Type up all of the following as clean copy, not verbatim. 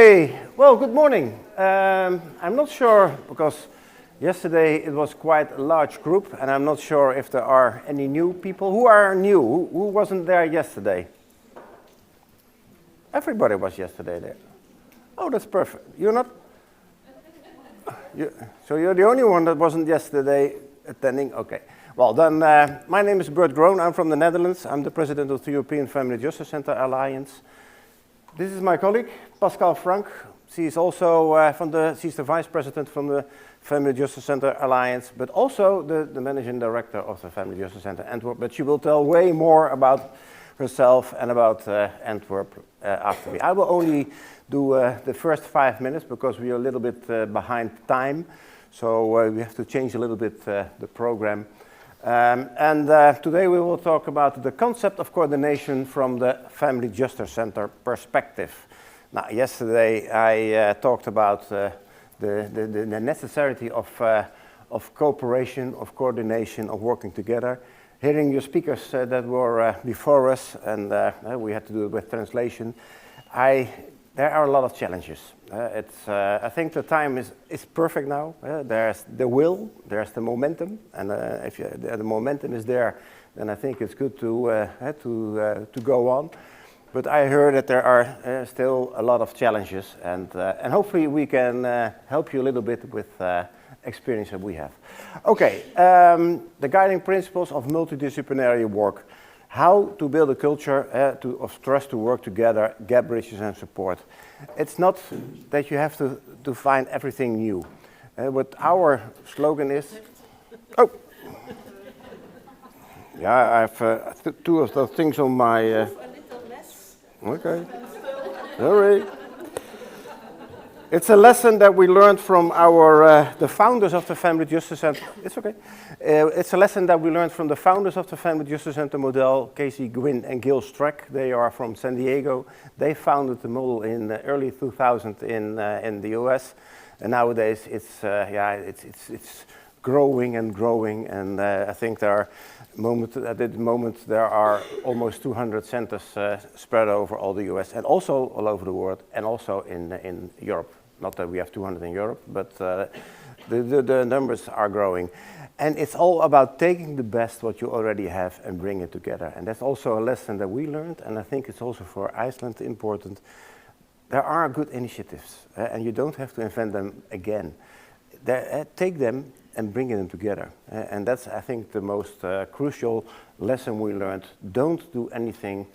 Okay, well, good morning. I'm not sure, because yesterday it was quite a large group, and I'm not sure if there are any new people. Who are new? Who wasn't there yesterday? Everybody was yesterday there. Oh, that's perfect. You're not? So you're the only one that wasn't yesterday attending? Okay. Well, then, my name is Bert Groen. I'm from the Netherlands. I'm the president of the European Family Justice Center Alliance. This is my colleague, Pascale Franck. She's also she's the vice president from the Family Justice Center Alliance, but also the managing director of the Family Justice Center Antwerp. But she will tell way more about herself and about Antwerp after me. I will only do the first 5 minutes because we are a little bit behind time. So we have to change a little bit the program. Today we will talk about the concept of coordination from the Family Justice Center perspective. Now, yesterday I talked about the necessity of cooperation, of coordination, of working together. Hearing your speakers that were before us, and we had to do it with translation, there are a lot of challenges. I think the time is perfect now. There's the will, there's the momentum, and if the momentum is there, then I think it's good to go on. But I heard that there are still a lot of challenges, and hopefully we can help you a little bit with experience that we have. Okay, the guiding principles of multidisciplinary work. How to build a culture of trust to work together, gap bridges and support. It's not that you have to find everything new. What our slogan is... Oh! Yeah, I have two of those things on my... A little less. Okay. Sorry. It's a lesson that we learned from the founders of the Family Justice Center. It's okay. It's a lesson that we learned from the founders of the Family Justice Center model, Casey Gwynn and Gil Streck. They are from San Diego. They founded the model in early 2000 in the US, and nowadays it's growing and growing. And I think at the moment there are almost 200 centers spread over all the US and also all over the world, and also in Europe. Not that we have 200 in Europe, but the numbers are growing. And it's all about taking the best what you already have and bring it together. And that's also a lesson that we learned, and I think it's also for Iceland important. There are good initiatives, and you don't have to invent them again. Take them and bring them together. And that's, I think, the most crucial lesson we learned. Don't do anything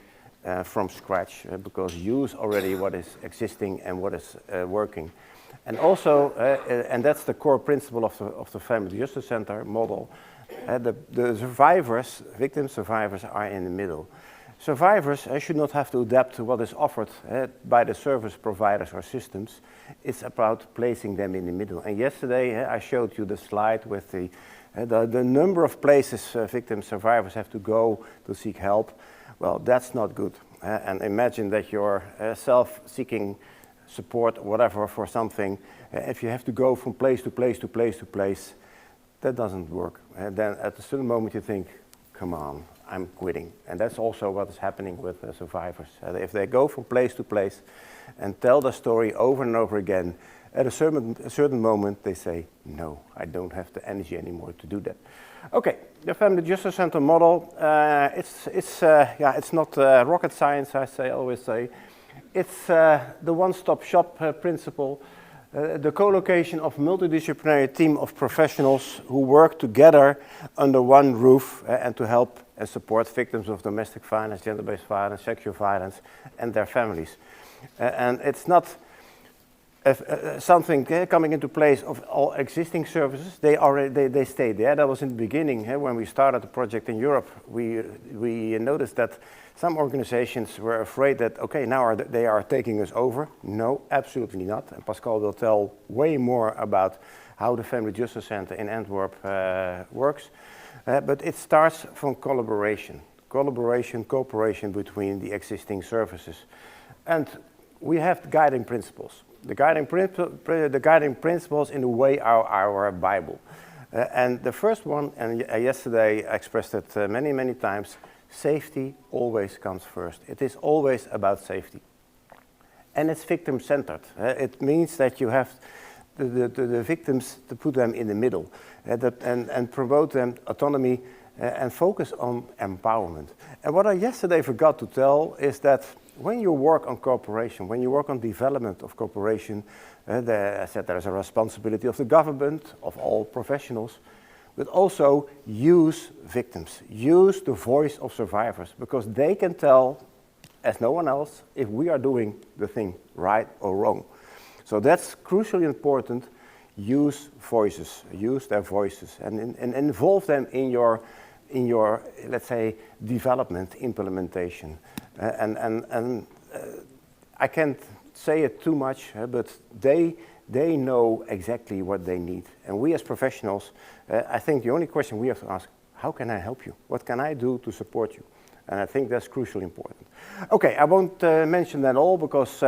from scratch, because use already what is existing and what is working. And also, and that's the core principle of the Family Justice Center model, the survivors, victim survivors, are in the middle. Survivors should not have to adapt to what is offered by the service providers or systems. It's about placing them in the middle. And yesterday I showed you the slide with the number of places victim survivors have to go to seek help. Well, that's not good. And imagine that you're self-seeking support, whatever, for something. If you have to go from place to place to place to place, that doesn't work. And then at a certain moment you think, come on, I'm quitting. And that's also what is happening with survivors. If they go from place to place and tell their story over and over again, at a certain moment they say, no, I don't have the energy anymore to do that. Okay, the Family Justice Center model, it's not rocket science, I always say. It's the one-stop shop principle, the co-location of multidisciplinary team of professionals who work together under one roof and to help and support victims of domestic violence, gender-based violence, sexual violence, and their families. And it's not something coming into place of all existing services. They stay there. That was in the beginning when we started the project in Europe. We noticed that some organizations were afraid that, okay, now they are taking us over. No, absolutely not. And Pascale will tell way more about how the Family Justice Center in Antwerp works. But it starts from collaboration, cooperation between the existing services. And we have guiding principles. The guiding principles in the way are our Bible. And the first one, and yesterday I expressed it many times, safety always comes first. It is always about safety. and it's victim-centered. It means that you have the victims to put them in the middle and promote them autonomy and focus on empowerment. And what I yesterday forgot to tell is that when you work on cooperation, when you work on development of cooperation, I said there is a responsibility of the government, of all professionals, but also use victims, use the voice of survivors, because they can tell, as no one else, if we are doing the thing right or wrong. So that's crucially important. Use voices, use their voices, and involve them in your, let's say, development, implementation. I can't say it too much, but they know exactly what they need. And we as professionals, I think the only question we have to ask, how can I help you? What can I do to support you? And I think that's crucially important. Okay, I won't mention that all because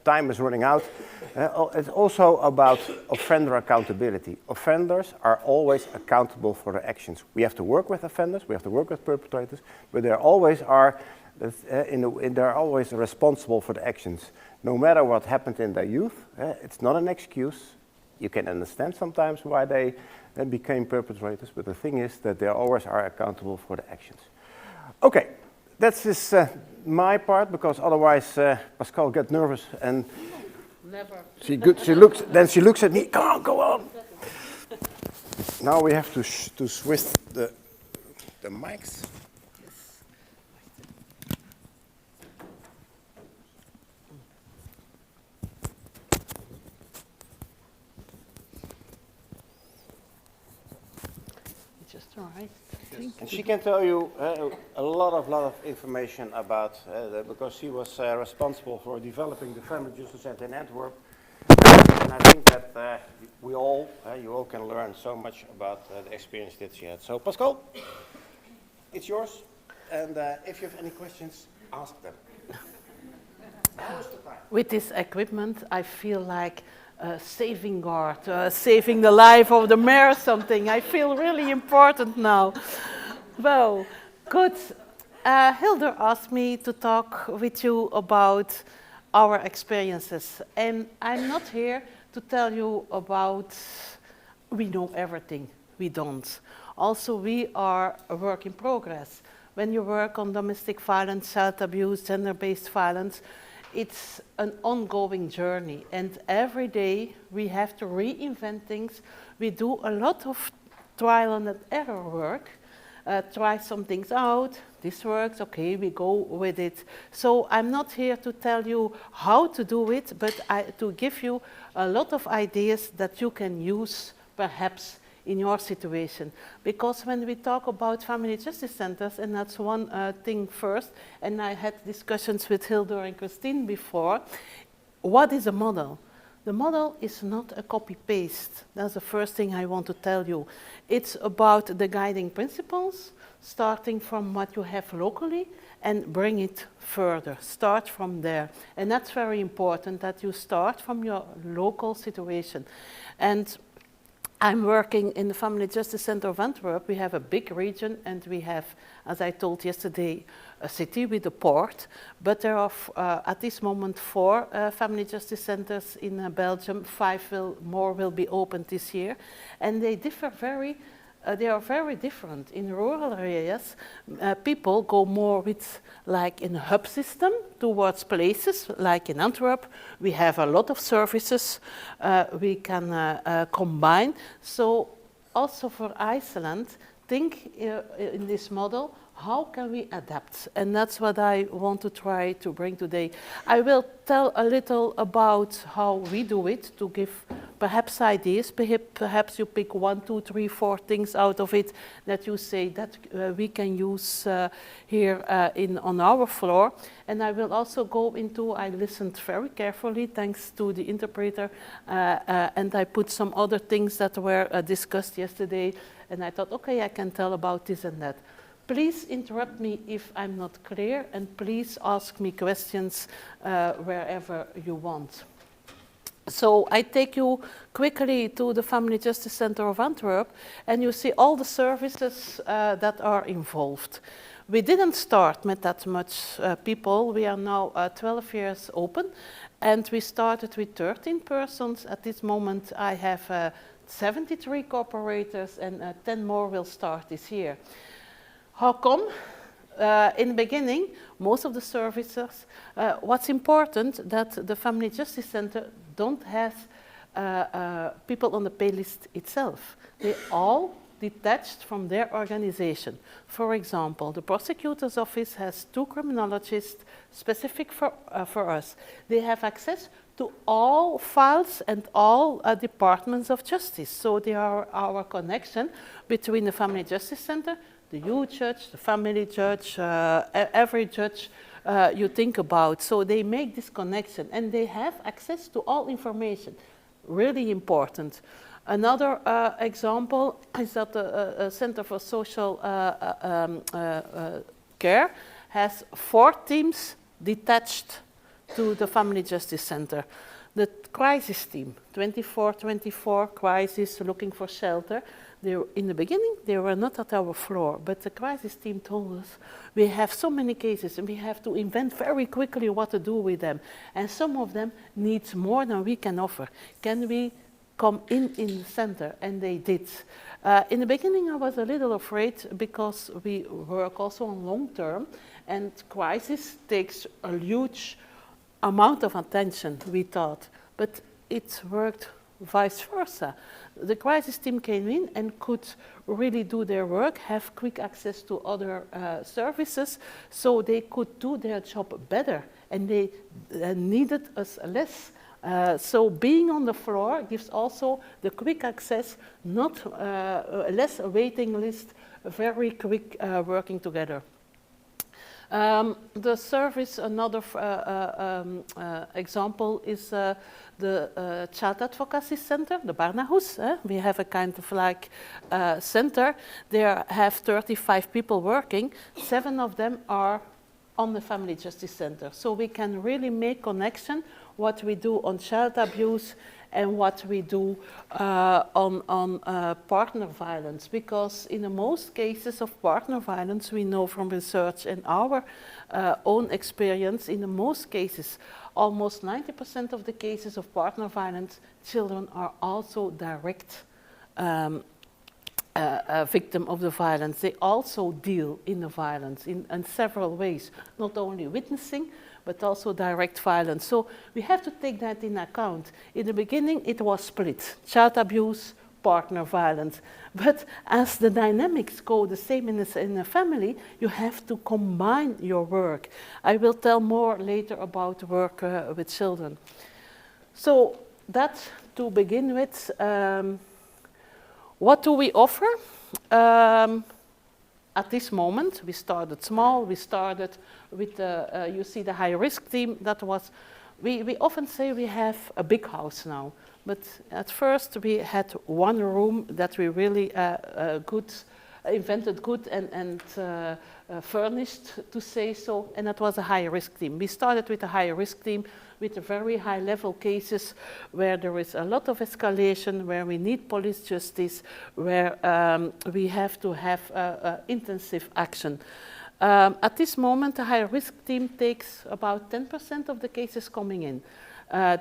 time is running out. It's also about offender accountability. Offenders are always accountable for their actions. We have to work with offenders, we have to work with perpetrators, but they always are they're always responsible for the actions. No matter what happened in their youth, it's not an excuse. You can understand sometimes why they became perpetrators, but the thing is that they always are accountable for the actions. Okay, that's my part, because otherwise Pascale gets nervous and never. She looks at me. Come on, go on. Now we have to switch the mics. Just all right. And she can tell you a lot of information about because she was responsible for developing the Family Justice Center in Antwerp. And I think that you all can learn so much about the experience that she had. So Pascale, it's yours. And if you have any questions, ask them. With this equipment, I feel like saving guard, saving the life of the mayor or something. I feel really important now. Well, good. Hilda asked me to talk with you about our experiences. And I'm not here to tell you about we know everything. We don't. Also, we are a work in progress. When you work on domestic violence, child abuse, gender-based violence, it's an ongoing journey, and every day we have to reinvent things. We do a lot of trial and error work, try some things out, this works, okay, we go with it. So I'm not here to tell you how to do it, but to give you a lot of ideas that you can use perhaps in your situation. Because when we talk about family justice centers, and that's one thing first, and I had discussions with Hilda and Christine before, what is a model? The model is not a copy-paste. That's the first thing I want to tell you. It's about the guiding principles, starting from what you have locally and bring it further. Start from there. And that's very important, that you start from your local situation. And I'm working in the Family Justice Center of Antwerp. We have a big region, and we have, as I told yesterday, a city with a port. But there are, at this moment, 4 Family Justice Centers in Belgium. 5 more will be opened this year. And they differ they are very different. In rural areas, people go more with, like in a hub system, towards places, like in Antwerp. We have a lot of services we can combine. So also for Iceland, think in this model, how can we adapt? And that's what I want to try to bring today. I will tell a little about how we do it, to give perhaps ideas. Perhaps you pick 1, 2, 3, 4 things out of it that you say that we can use here on our floor. And I will also go into, I listened very carefully, thanks to the interpreter, and I put some other things that were discussed yesterday. And I thought, okay, I can tell about this and that. Please interrupt me if I'm not clear, and please ask me questions wherever you want. So I take you quickly to the Family Justice Center of Antwerp, and you see all the services that are involved. We didn't start with that much people. We are now 12 years open, and we started with 13 persons. At this moment, I have 73 cooperators, and 10 more will start this year. How come? In the beginning, most of the services, what's important that the Family Justice Center don't have people on the pay list itself. They all detached from their organization. For example, the prosecutor's office has 2 criminologists specific for us. They have access to all files and all departments of justice. So they are our connection between the Family Justice Center, the youth judge, the family judge, every judge you think about. So they make this connection, and they have access to all information. Really important. Another example is that the Center for Social Care has 4 teams detached to the Family Justice Center. The crisis team, 24/24 crisis, looking for shelter. In the beginning, they were not at our floor, but the crisis team told us we have so many cases and we have to invent very quickly what to do with them. And some of them need more than we can offer. Can we come in the center? And they did. In the beginning, I was a little afraid because we work also on long term, and crisis takes a huge amount of attention, we thought, but it worked vice versa. The crisis team came in and could really do their work, have quick access to other services, so they could do their job better, and they needed us less. So being on the floor gives also the quick access, not less a waiting list, very quick working together. The service, another example is the Child Advocacy Center, the Barnahus. We have a kind of like center. There have 35 people working. 7 of them are on the Family Justice Center. So we can really make connection what we do on child abuse and what we do on partner violence, because in the most cases of partner violence, we know from research and our own experience, in the most cases, almost 90% of the cases of partner violence, children are also direct victim of the violence. They also deal in the violence in several ways, not only witnessing, but also direct violence. So we have to take that in account. In the beginning, it was split, child abuse, partner violence. But as the dynamics go the same in a family, you have to combine your work. I will tell more later about work with children. So that to begin with, what do we offer? At this moment, we started small. We started with you see the high-risk team. That was, we often say we have a big house now, but at first we had 1 room that we really invented good and furnished, to say so, and that was a high-risk team. We started with a high-risk team with very high-level cases where there is a lot of escalation, where we need police justice, where we have to have intensive action. At this moment, the high-risk team takes about 10% of the cases coming in.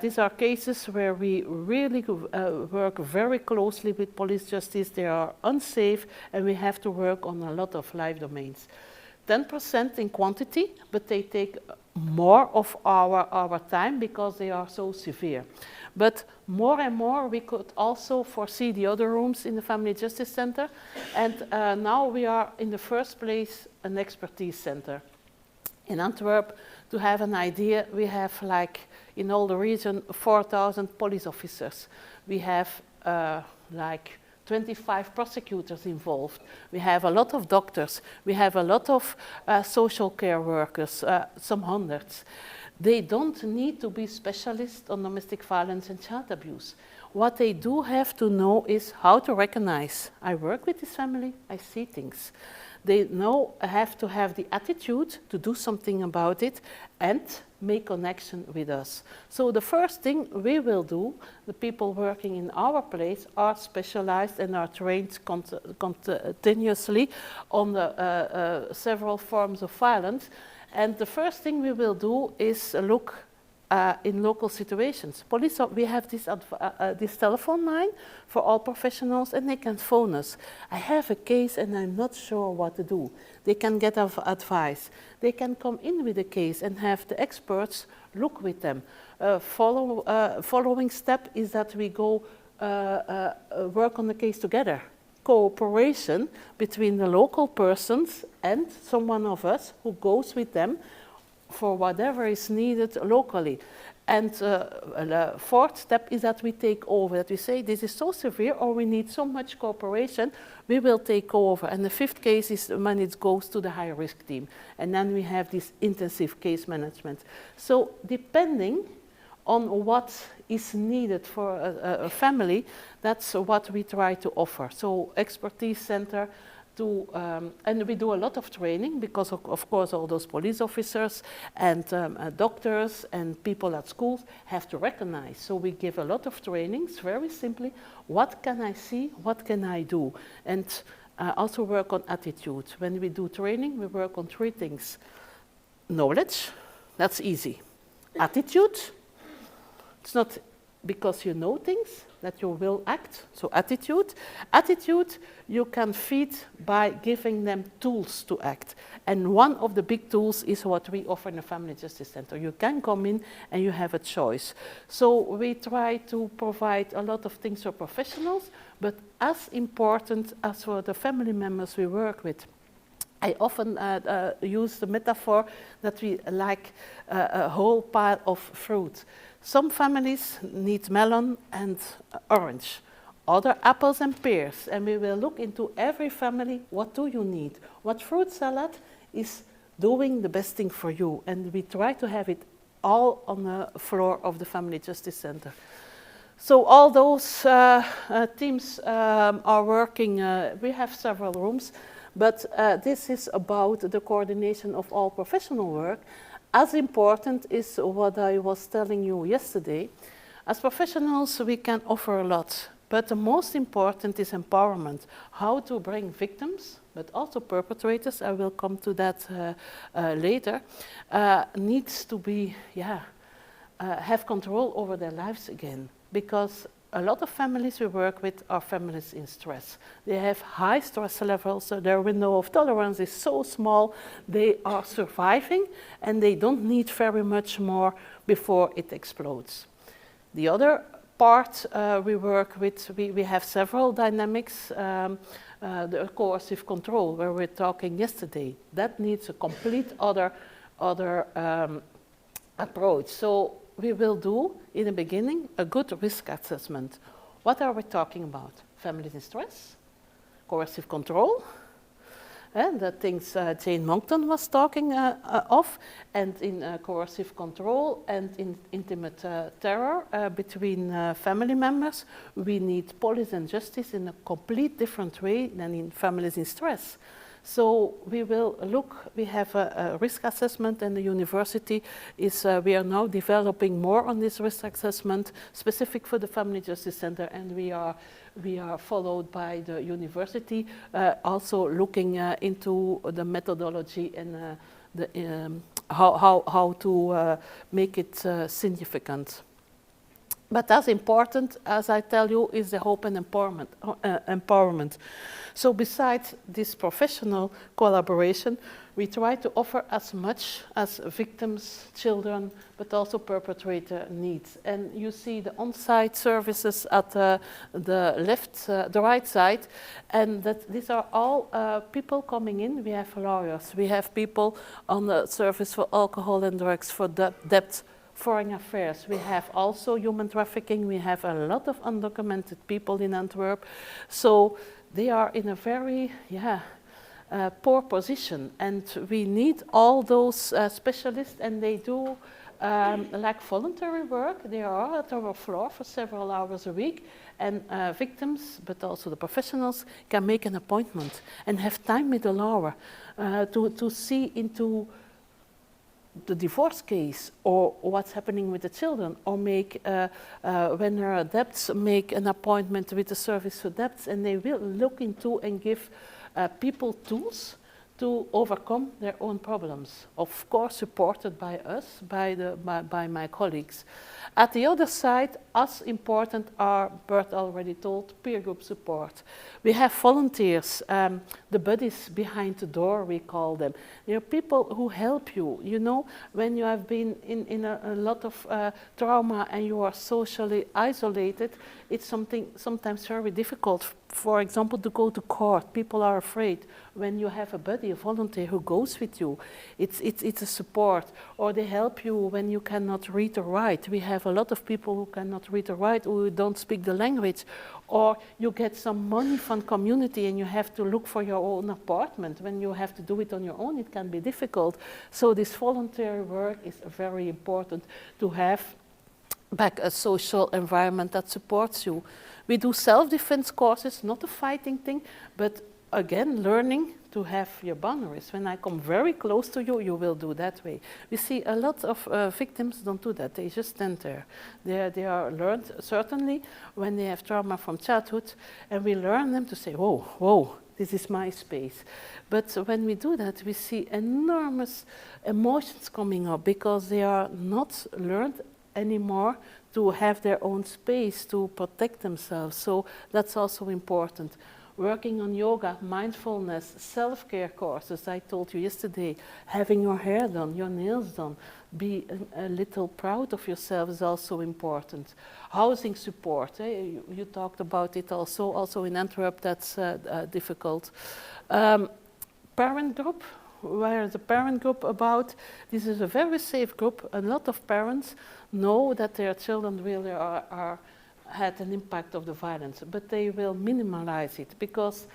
These are cases where we really work very closely with police justice. They are unsafe, and we have to work on a lot of life domains. 10% in quantity, but they take more of our time because they are so severe. But more and more, we could also foresee the other rooms in the Family Justice Center. And now we are, in the first place, an expertise center. In Antwerp, to have an idea, we have, like, in all the region, 4,000 police officers. We have, like, 25 prosecutors involved. We have a lot of doctors. We have a lot of social care workers, some hundreds. They don't need to be specialists on domestic violence and child abuse. What they do have to know is how to recognize. I work with this family, I see things. They have to have the attitude to do something about it and make connection with us. So the first thing we will do, the people working in our place are specialized and are trained continuously on the, several forms of violence. And the first thing we will do is look in local situations. Police, we have this telephone line for all professionals, and they can phone us. I have a case and I'm not sure what to do. They can get advice. They can come in with a case and have the experts look with them. Following step is that we go work on the case together. Cooperation between the local persons and someone of us who goes with them for whatever is needed locally. And the fourth step is that we take over, that we say this is so severe or we need so much cooperation, we will take over. And the fifth case is when it goes to the high risk team. And then we have this intensive case management. So depending on what is needed for a family, that's what we try to offer. So expertise center, and we do a lot of training because of course all those police officers and doctors and people at schools have to recognize. So we give a lot of trainings, very simply, what can I see, what can I do? And also work on attitude. When we do training, we work on three things. Knowledge, that's easy. Attitude, it's not because you know things that you will act, so attitude. Attitude you can feed by giving them tools to act. And one of the big tools is what we offer in the Family Justice Center. You can come in and you have a choice. So we try to provide a lot of things for professionals, but as important as for the family members we work with. I often use the metaphor that we like a whole pile of fruit. Some families need melon and orange, other apples and pears, and we will look into every family, what do you need? What fruit salad is doing the best thing for you? And we try to have it all on the floor of the Family Justice Center. So all those teams are working, we have several rooms, but this is about the coordination of all professional work. As important is what I was telling you yesterday. As professionals, we can offer a lot, but the most important is empowerment. How to bring victims, but also perpetrators, I will come to that later, needs to be, have control over their lives again. Because a lot of families we work with are families in stress. They have high stress levels, so their window of tolerance is so small, they are surviving and they don't need very much more before it explodes. The other part we work with, we have several dynamics, the coercive control, where we're talking yesterday. That needs a complete other approach. So we will do, in the beginning, a good risk assessment. What are we talking about? Families in stress, coercive control, and the things Jane Monckton was talking of, and in coercive control and in intimate terror between family members, we need police and justice in a complete different way than in families in stress. So we will look, we have a risk assessment, and the university is, we are now developing more on this risk assessment specific for the Family Justice Center, and we are followed by the university, also looking into the methodology and how to make it significant. But as important, as I tell you, is the hope and empowerment. So besides this professional collaboration, we try to offer as much as victims, children, but also perpetrator needs. And you see the on-site services at the left, the right side, and that these are all people coming in. We have lawyers, we have people on the service for alcohol and drugs, for debt, foreign affairs. We have also human trafficking. We have a lot of undocumented people in Antwerp. So they are in a very, poor position. And we need all those specialists, and they do like voluntary work. They are at our floor for several hours a week, and victims, but also the professionals, can make an appointment and have time with the lawyer to see into the divorce case, or what's happening with the children, or make, when there are debts, make an appointment with the service for debts, and they will look into and give people tools to overcome their own problems, of course supported by us, by my colleagues. At the other side, as important are, Bert already told, peer group support. We have volunteers, the buddies behind the door, we call them. They are people who help you. You know, when you have been in a lot of trauma and you are socially isolated, it's sometimes very difficult, for example, to go to court. People are afraid. When you have a buddy, a volunteer who goes with you, it's a support. Or they help you when you cannot read or write. We have a lot of people who cannot read or write, who don't speak the language. Or you get some money from community and you have to look for your own apartment. When you have to do it on your own, it can be difficult. So this voluntary work is very important to have back a social environment that supports you. We do self-defense courses, not a fighting thing, but again, learning to have your boundaries. When I come very close to you, you will do that way. We see a lot of victims don't do that. They just stand there. They are learned, certainly, when they have trauma from childhood, and we learn them to say, whoa, whoa, this is my space. But when we do that, we see enormous emotions coming up because they are not learned anymore to have their own space, to protect themselves. So that's also important. Working on yoga, mindfulness, self-care courses, I told you yesterday, having your hair done, your nails done, be a little proud of yourself is also important. Housing support, you talked about it also in Antwerp, that's difficult. Parent group, where is the parent group about? This is a very safe group. A lot of parents know that their children really had an impact of the violence, but they will minimize it because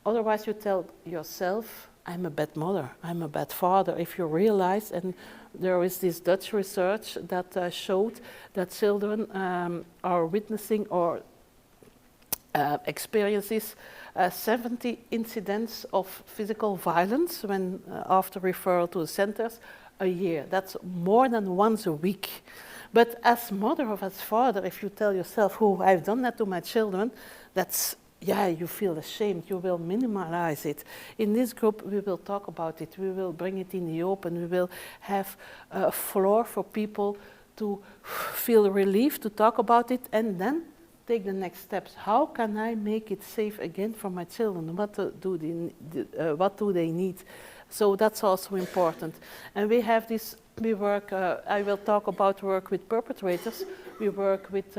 otherwise you tell yourself, I'm a bad mother, I'm a bad father. If you realize, and there is this Dutch research that showed that children are witnessing or experiences 70 incidents of physical violence when after referral to the centers a year. That's more than once a week. But as mother or as father, if you tell yourself, oh, I've done that to my children, that's, yeah, you feel ashamed, you will minimize it. In this group, we will talk about it, we will bring it in the open, we will have a floor for people to feel relief, to talk about it, and then take the next steps. How can I make it safe again for my children? What do they need? So that's also important. And we have this, we work, I will talk about work with perpetrators. We work with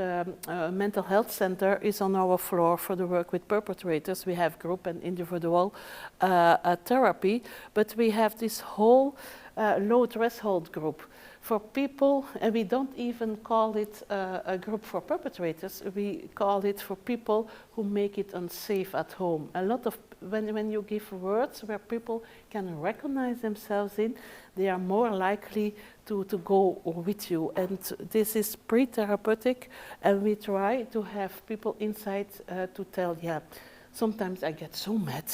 mental health center is on our floor for the work with perpetrators. We have group and individual therapy, but we have this whole low threshold group for people, and we don't even call it a group for perpetrators, we call it for people who make it unsafe at home. A lot of, when you give words where people can recognize themselves in, they are more likely to go with you. And this is pre-therapeutic, and we try to have people inside to tell, yeah, sometimes I get so mad,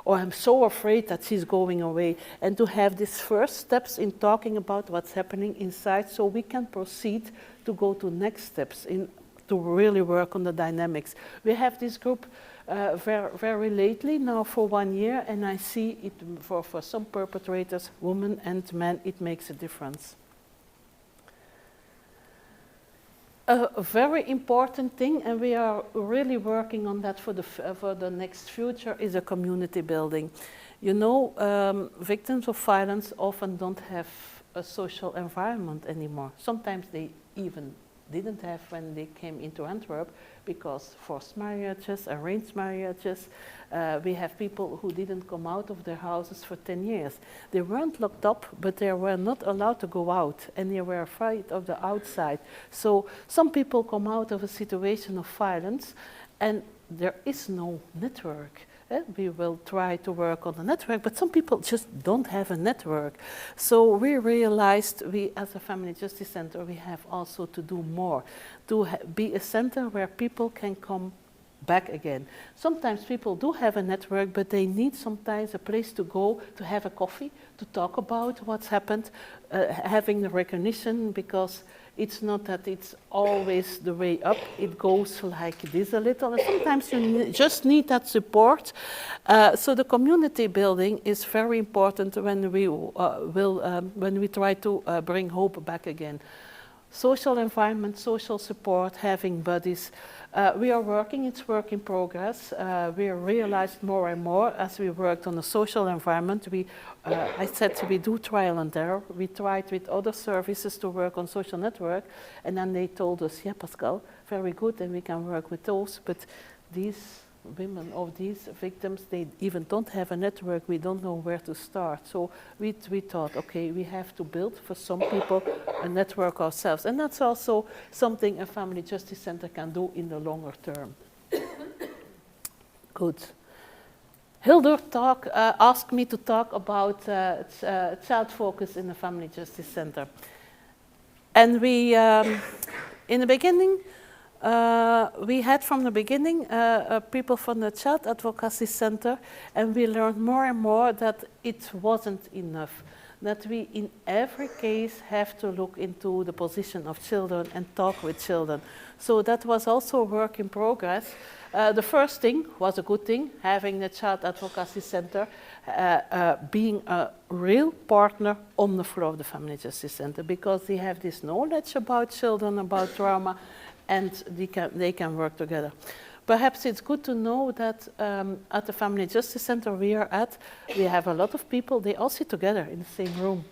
or I'm so afraid that she's going away, and to have these first steps in talking about what's happening inside so we can proceed to go to next steps in to really work on the dynamics. We have this group very lately, now for 1 year, and I see it for some perpetrators, women and men, it makes a difference. A very important thing, and we are really working on that for the next future, is a community building. You know, victims of violence often don't have a social environment anymore. Sometimes they even didn't have when they came into Antwerp, because forced marriages, arranged marriages, we have people who didn't come out of their houses for 10 years. They weren't locked up, but they were not allowed to go out, and they were afraid of the outside. So some people come out of a situation of violence, and there is no network. We will try to work on the network, but some people just don't have a network. So we realized we, as a Family Justice Center, we have also to do more, to be a center where people can come back again. Sometimes people do have a network, but they need sometimes a place to go, to have a coffee, to talk about what's happened, having the recognition, because it's not that it's always the way up, it goes like this a little, and sometimes you just need that support. So the community building is very important when we try to bring hope back again. Social environment, social support, having buddies. We are working, it's work in progress. We realized more and more as we worked on the social environment. I said we do trial and error. We tried with other services to work on social network, and then they told us, yeah, Pascale, very good, and we can work with those, but these women or these victims, they even don't have a network, we don't know where to start. So we thought, okay, we have to build for some people a network ourselves. And that's also something a Family Justice Center can do in the longer term. Good. Hildur asked me to talk about child focus in the Family Justice Center. And we, in the beginning, we had from the beginning people from the Child Advocacy Center, and we learned more and more that it wasn't enough, that we in every case have to look into the position of children and talk with children. So that was also a work in progress. The first thing was a good thing, having the Child Advocacy Center being a real partner on the floor of the Family Justice Center, because they have this knowledge about children, about trauma, and they can work together. Perhaps it's good to know that at the Family Justice Center we have a lot of people, they all sit together in the same room.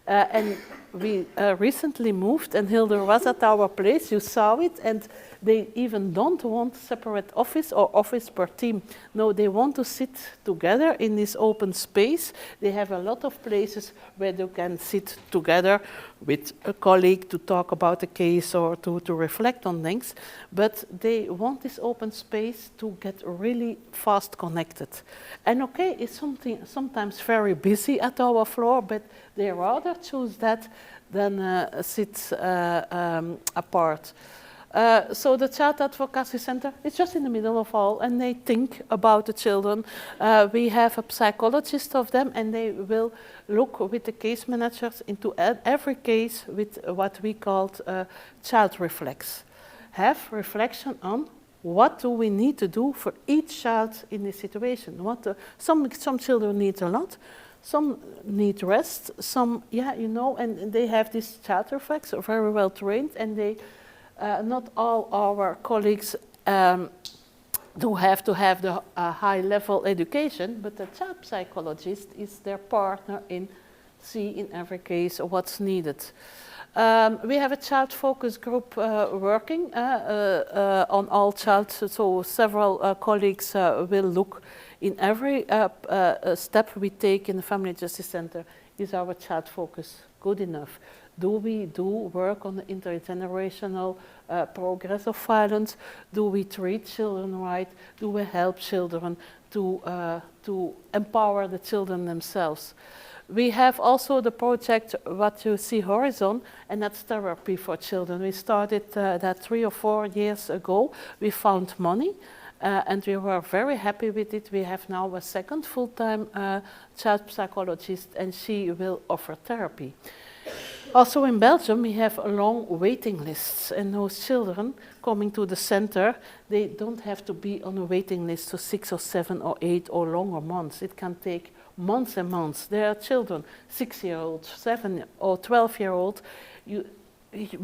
And we recently moved, and Hildur was at our place, you saw it, and they even don't want separate office or office per team. No, they want to sit together in this open space. They have a lot of places where they can sit together with a colleague to talk about a case or to reflect on things, but they want this open space to get really fast connected. And okay, it's sometimes very busy at our floor, but they rather choose that than sit apart. So the Child Advocacy Center is just in the middle of all, and they think about the children. We have a psychologist of them, and they will look with the case managers into every case with what we called child reflex. Have reflection on what do we need to do for each child in this situation. Some children need a lot. Some need rest, some, and they have this child reflex, are very well trained, and they, not all our colleagues do have to have the high-level education, but the child psychologist is their partner in in every case what's needed. We have a child focus group working on all child, so several colleagues will look in every step we take in the Family Justice Center. Is our child focus good enough? Do we do work on the intergenerational progress of violence? Do we treat children right? Do we help children to empower the children themselves? We have also the project, what you see Horizon, and that's therapy for children. We started that 3 or 4 years ago. We found money. And we were very happy with it. We have now a second full-time child psychologist, and she will offer therapy. Also in Belgium, we have long waiting lists, and those children coming to the center, they don't have to be on a waiting list for 6 or 7 or 8 or longer months. It can take months and months. There are children, 6-year-olds, 7 or 12-year-old.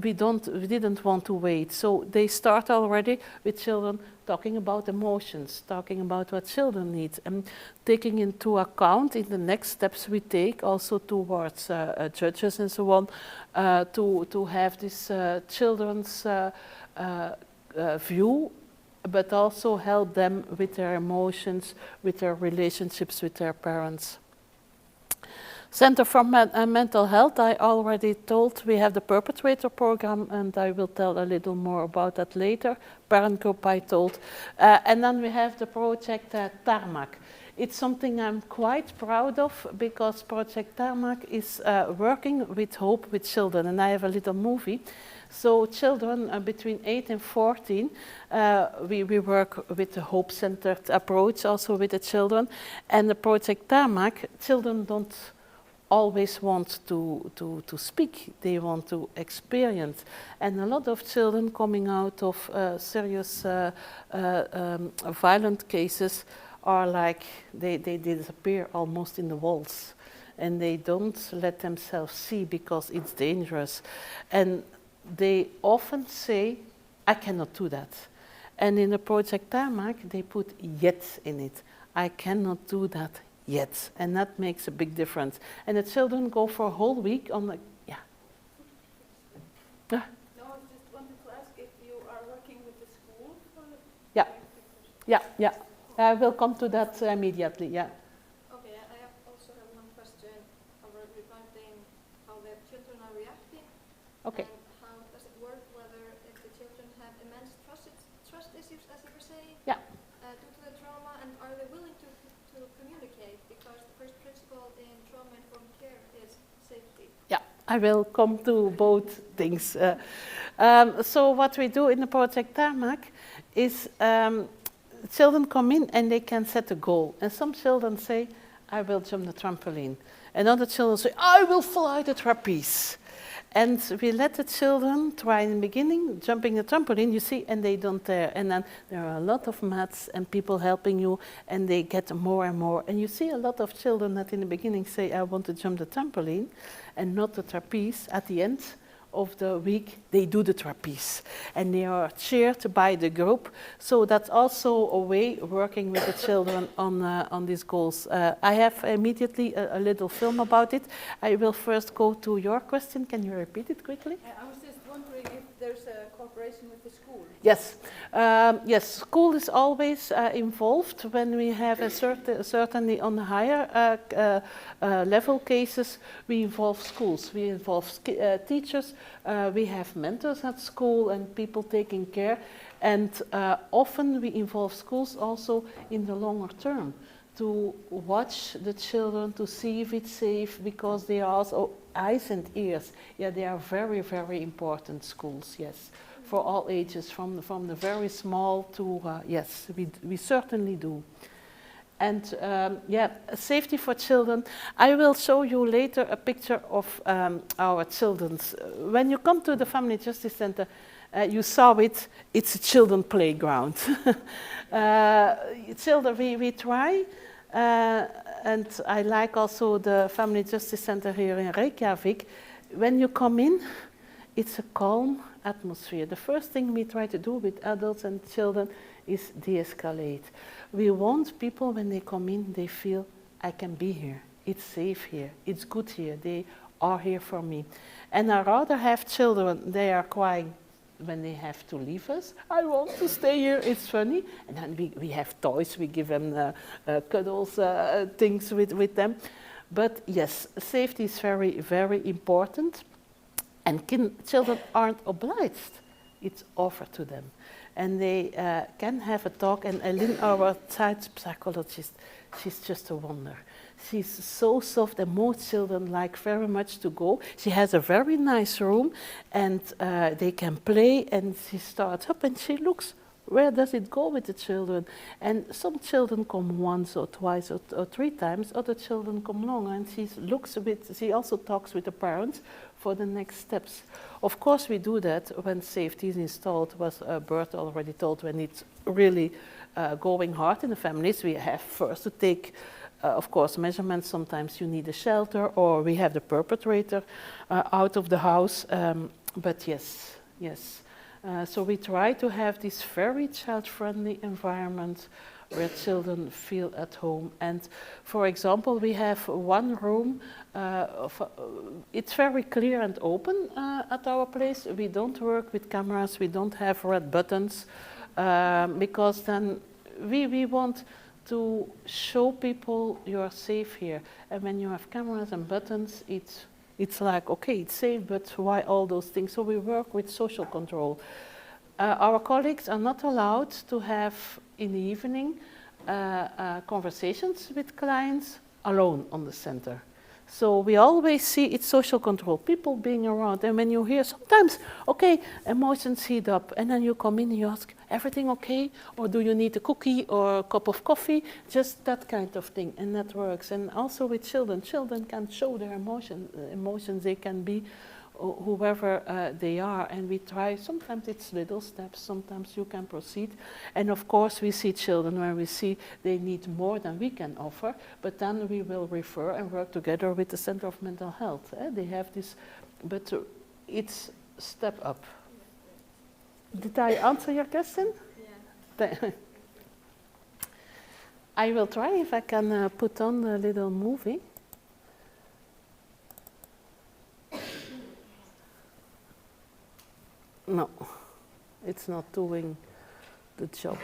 We didn't want to wait. So they start already with children talking about emotions, talking about what children need, and taking into account in the next steps we take also towards judges and so on, to have this children's view, but also help them with their emotions, with their relationships with their parents. Center for Mental Health, I already told we have the perpetrator program, and I will tell a little more about that later. Parent group I told. And then we have the project Tarmac. It's something I'm quite proud of because Project Tarmac is working with hope with children, and I have a little movie. So children between 8 and 14, we work with the hope-centered approach also with the children. And the Project Tarmac, children don't always want to speak, they want to experience. And a lot of children coming out of serious violent cases are like, they disappear almost in the walls. And they don't let themselves see because it's dangerous. And they often say, I cannot do that. And in the Project Tarmac, they put yet in it. I cannot do that yet, and that makes a big difference. And the children go for a whole week on the, No, I just wanted to ask if you are working with the school for the Yeah. I will come to that immediately, yeah. Okay, I also have one question regarding how the children are reacting. Okay. And how does it work, whether if the children have immense trust issues, as you were saying, Yeah. Due to the trauma, and are they willing to communicate? Because the first principle in trauma-informed care is safety. Yeah, I will come to both things. So what we do in the Project Tarmac is children come in and they can set a goal. And some children say, I will jump the trampoline. And other children say, I will fly the trapeze. And we let the children try in the beginning, jumping the trampoline, you see, and they don't dare. And then there are a lot of mats and people helping you, and they get more and more. And you see a lot of children that in the beginning say, I want to jump the trampoline, and not the trapeze. At the end of the week, they do the trapeze. And they are cheered by the group. So that's also a way working with the children on these goals. I have immediately a little film about it. I will first go to your question. Can you repeat it quickly? I was just wondering if there's a cooperation with the school. Yes, yes. School is always involved when we have certainly on the higher level cases. We involve schools, we involve teachers, we have mentors at school and people taking care, and often we involve schools also in the longer term to watch the children to see if it's safe, because they are also eyes and ears. Yeah, they are very, very important schools. Yes. For all ages, from the very small to, yes, we certainly do. And safety for children. I will show you later a picture of our children's. When you come to the Family Justice Center, you saw it, it's a children playground. Children, we try, and I like also the Family Justice Center here in Reykjavik. When you come in, it's a calm atmosphere. The first thing we try to do with adults and children is de-escalate. We want people, when they come in, they feel, I can be here, it's safe here, it's good here, they are here for me. And I rather have children, they are crying when they have to leave us. I want to stay here, it's funny. And then we have toys, we give them cuddles, things with them. But yes, safety is very, very important. And children aren't obliged, it's offered to them. And they can have a talk, and Eileen, our child psychologist, she's just a wonder. She's so soft, and most children like very much to go. She has a very nice room, and they can play, and she starts up and she looks, where does it go with the children? And some children come once or twice or 3 times, other children come longer, and she also talks with the parents for the next steps. Of course we do that when safety is installed, was Bert already told, when it's really going hard in the families. We have first to take, of course, measurements. Sometimes you need a shelter, or we have the perpetrator out of the house. But yes. So we try to have this very child-friendly environment where children feel at home. And for example, we have one room, it's very clear and open at our place. We don't work with cameras, we don't have red buttons, because then we want to show people you're safe here. And when you have cameras and buttons, it's like, okay, it's safe, but why all those things? So we work with social control. Our colleagues are not allowed to have, in the evening, conversations with clients alone on the center. So we always see it's social control, people being around. And when you hear sometimes, okay, emotions heat up, and then you come in and you ask, everything okay? Or do you need a cookie or a cup of coffee? Just that kind of thing, and that works. And also with children can show their emotions, they can be whoever they are, and we try, sometimes it's little steps, sometimes you can proceed. And of course we see children where we see they need more than we can offer, but then we will refer and work together with the Center of Mental Health. They have this, but it's step up. Did I answer your question? Yeah. I will try if I can put on a little movie. No, it's not doing the job.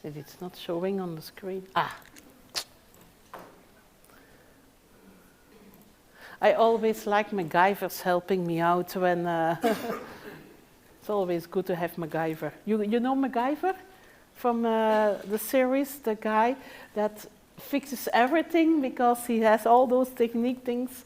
It's not showing on the screen. Ah. I always like MacGyvers helping me out when it's always good to have MacGyver. You know MacGyver from the series, the guy that fixes everything because he has all those technique things.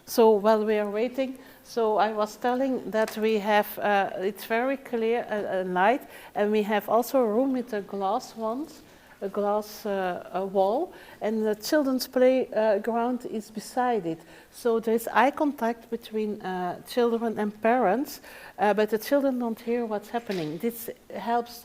So while we are waiting, so I was telling that we have, it's very clear light, and we have also a room with a glass ones, a glass wall, and the children's playground is beside it. So there is eye contact between children and parents, but the children don't hear what's happening. This helps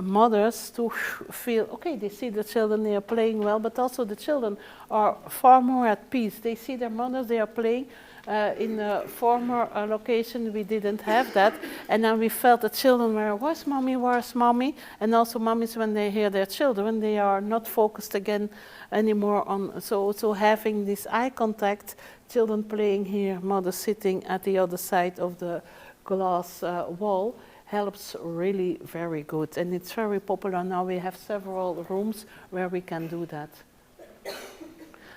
mothers to feel, okay, they see the children, they are playing well, but also the children are far more at peace. They see their mothers, they are playing. In a former location, we didn't have that. And then we felt the children were, where's mommy? And also mummies, when they hear their children, they are not focused again anymore on, so having this eye contact, children playing here, mother sitting at the other side of the glass wall, helps really very good, and it's very popular now. We have several rooms where we can do that.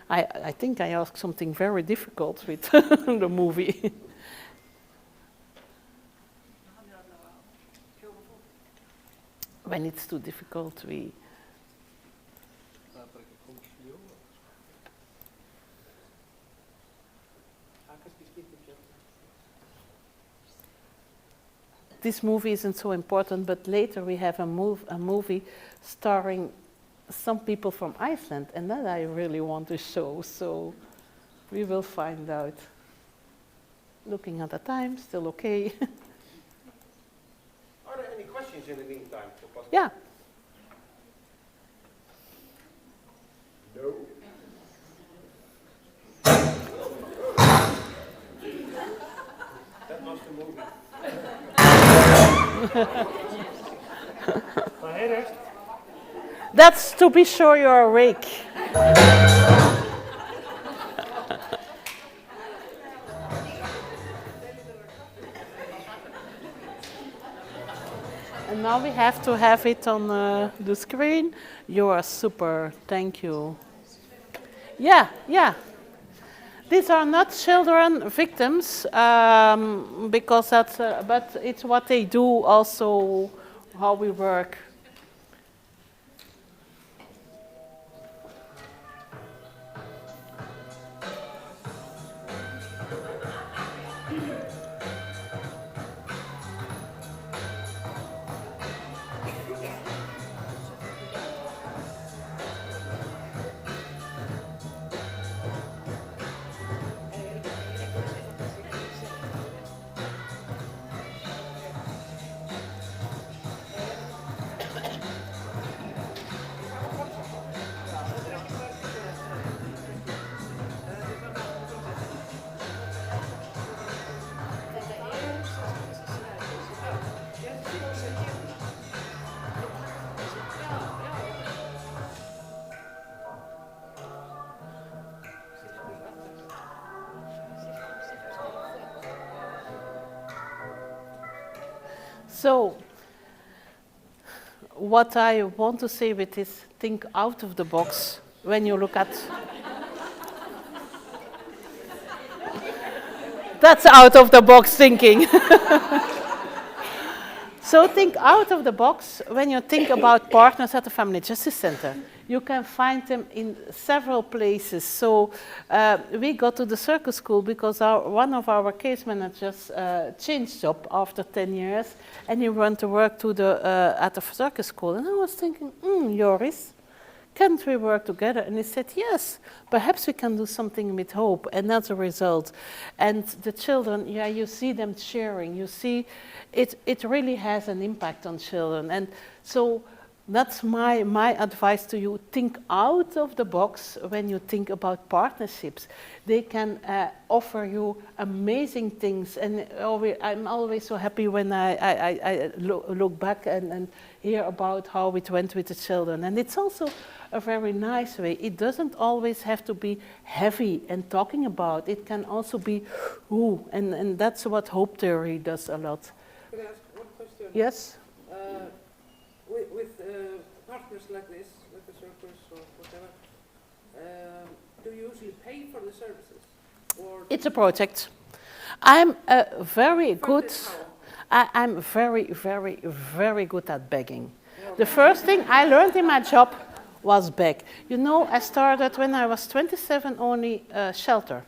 I think I asked something very difficult with the movie. When it's too difficult, we... This movie isn't so important, but later we have a movie starring some people from Iceland, and that I really want to show, so we will find out. Looking at the time, still okay. Are there any questions in the meantime for Pascale? Yeah. No. That was the movie. That's to be sure you're awake. And now we have to have it on the screen. You are super, thank you. Yeah. These are not children victims, because that's, but it's what they do also, how we work. So, what I want to say with this, think out of the box when you look at... That's out of the box thinking. So think out of the box when you think about partners at the Family Justice Center. You can find them in several places. So we got to the circus school because one of our case managers changed job after 10 years, and he went to work at the circus school. And I was thinking, Joris, can't we work together? And he said, yes, perhaps we can do something with hope. And that's a result. And the children, yeah, you see them cheering. You see, it really has an impact on children. And so that's my advice to you. Think out of the box when you think about partnerships. They can offer you amazing things. And I'm always so happy when I look back and hear about how it went with the children. And it's also a very nice way. It doesn't always have to be heavy and talking about. It can also be, and that's what hope theory does a lot. Could I ask one question? Yes? With partners like this, with the circus or whatever, do you usually pay for the services? Or it's a project. I'm very good. I'm very, very, very good at begging. The first thing I learned in my job was beg. You know, I started when I was 27 only shelter,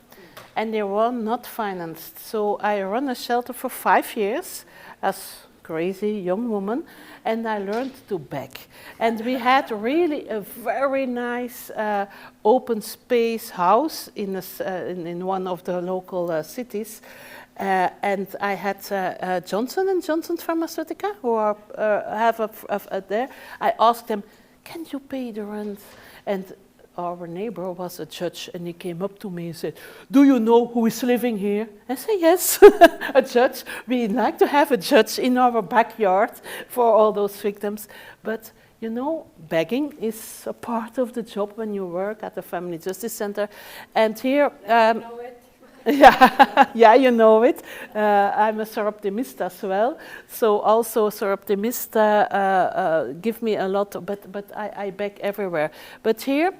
and they were not financed. So I ran a shelter for 5 years as crazy young woman, and I learned to beg. And we had really a very nice open space house in one of the local cities. And I had Johnson & Johnson Pharmaceutica, who have there. I asked them, can you pay the rent? And our neighbor was a judge, and he came up to me and said, do you know who is living here? I said, yes, a judge. We like to have a judge in our backyard for all those victims. But, you know, begging is a part of the job when you work at the Family Justice Center. And here... You know it. Yeah, you know it. I'm a Soroptimist as well. So also Soroptimist give me a lot, but I beg everywhere. But here,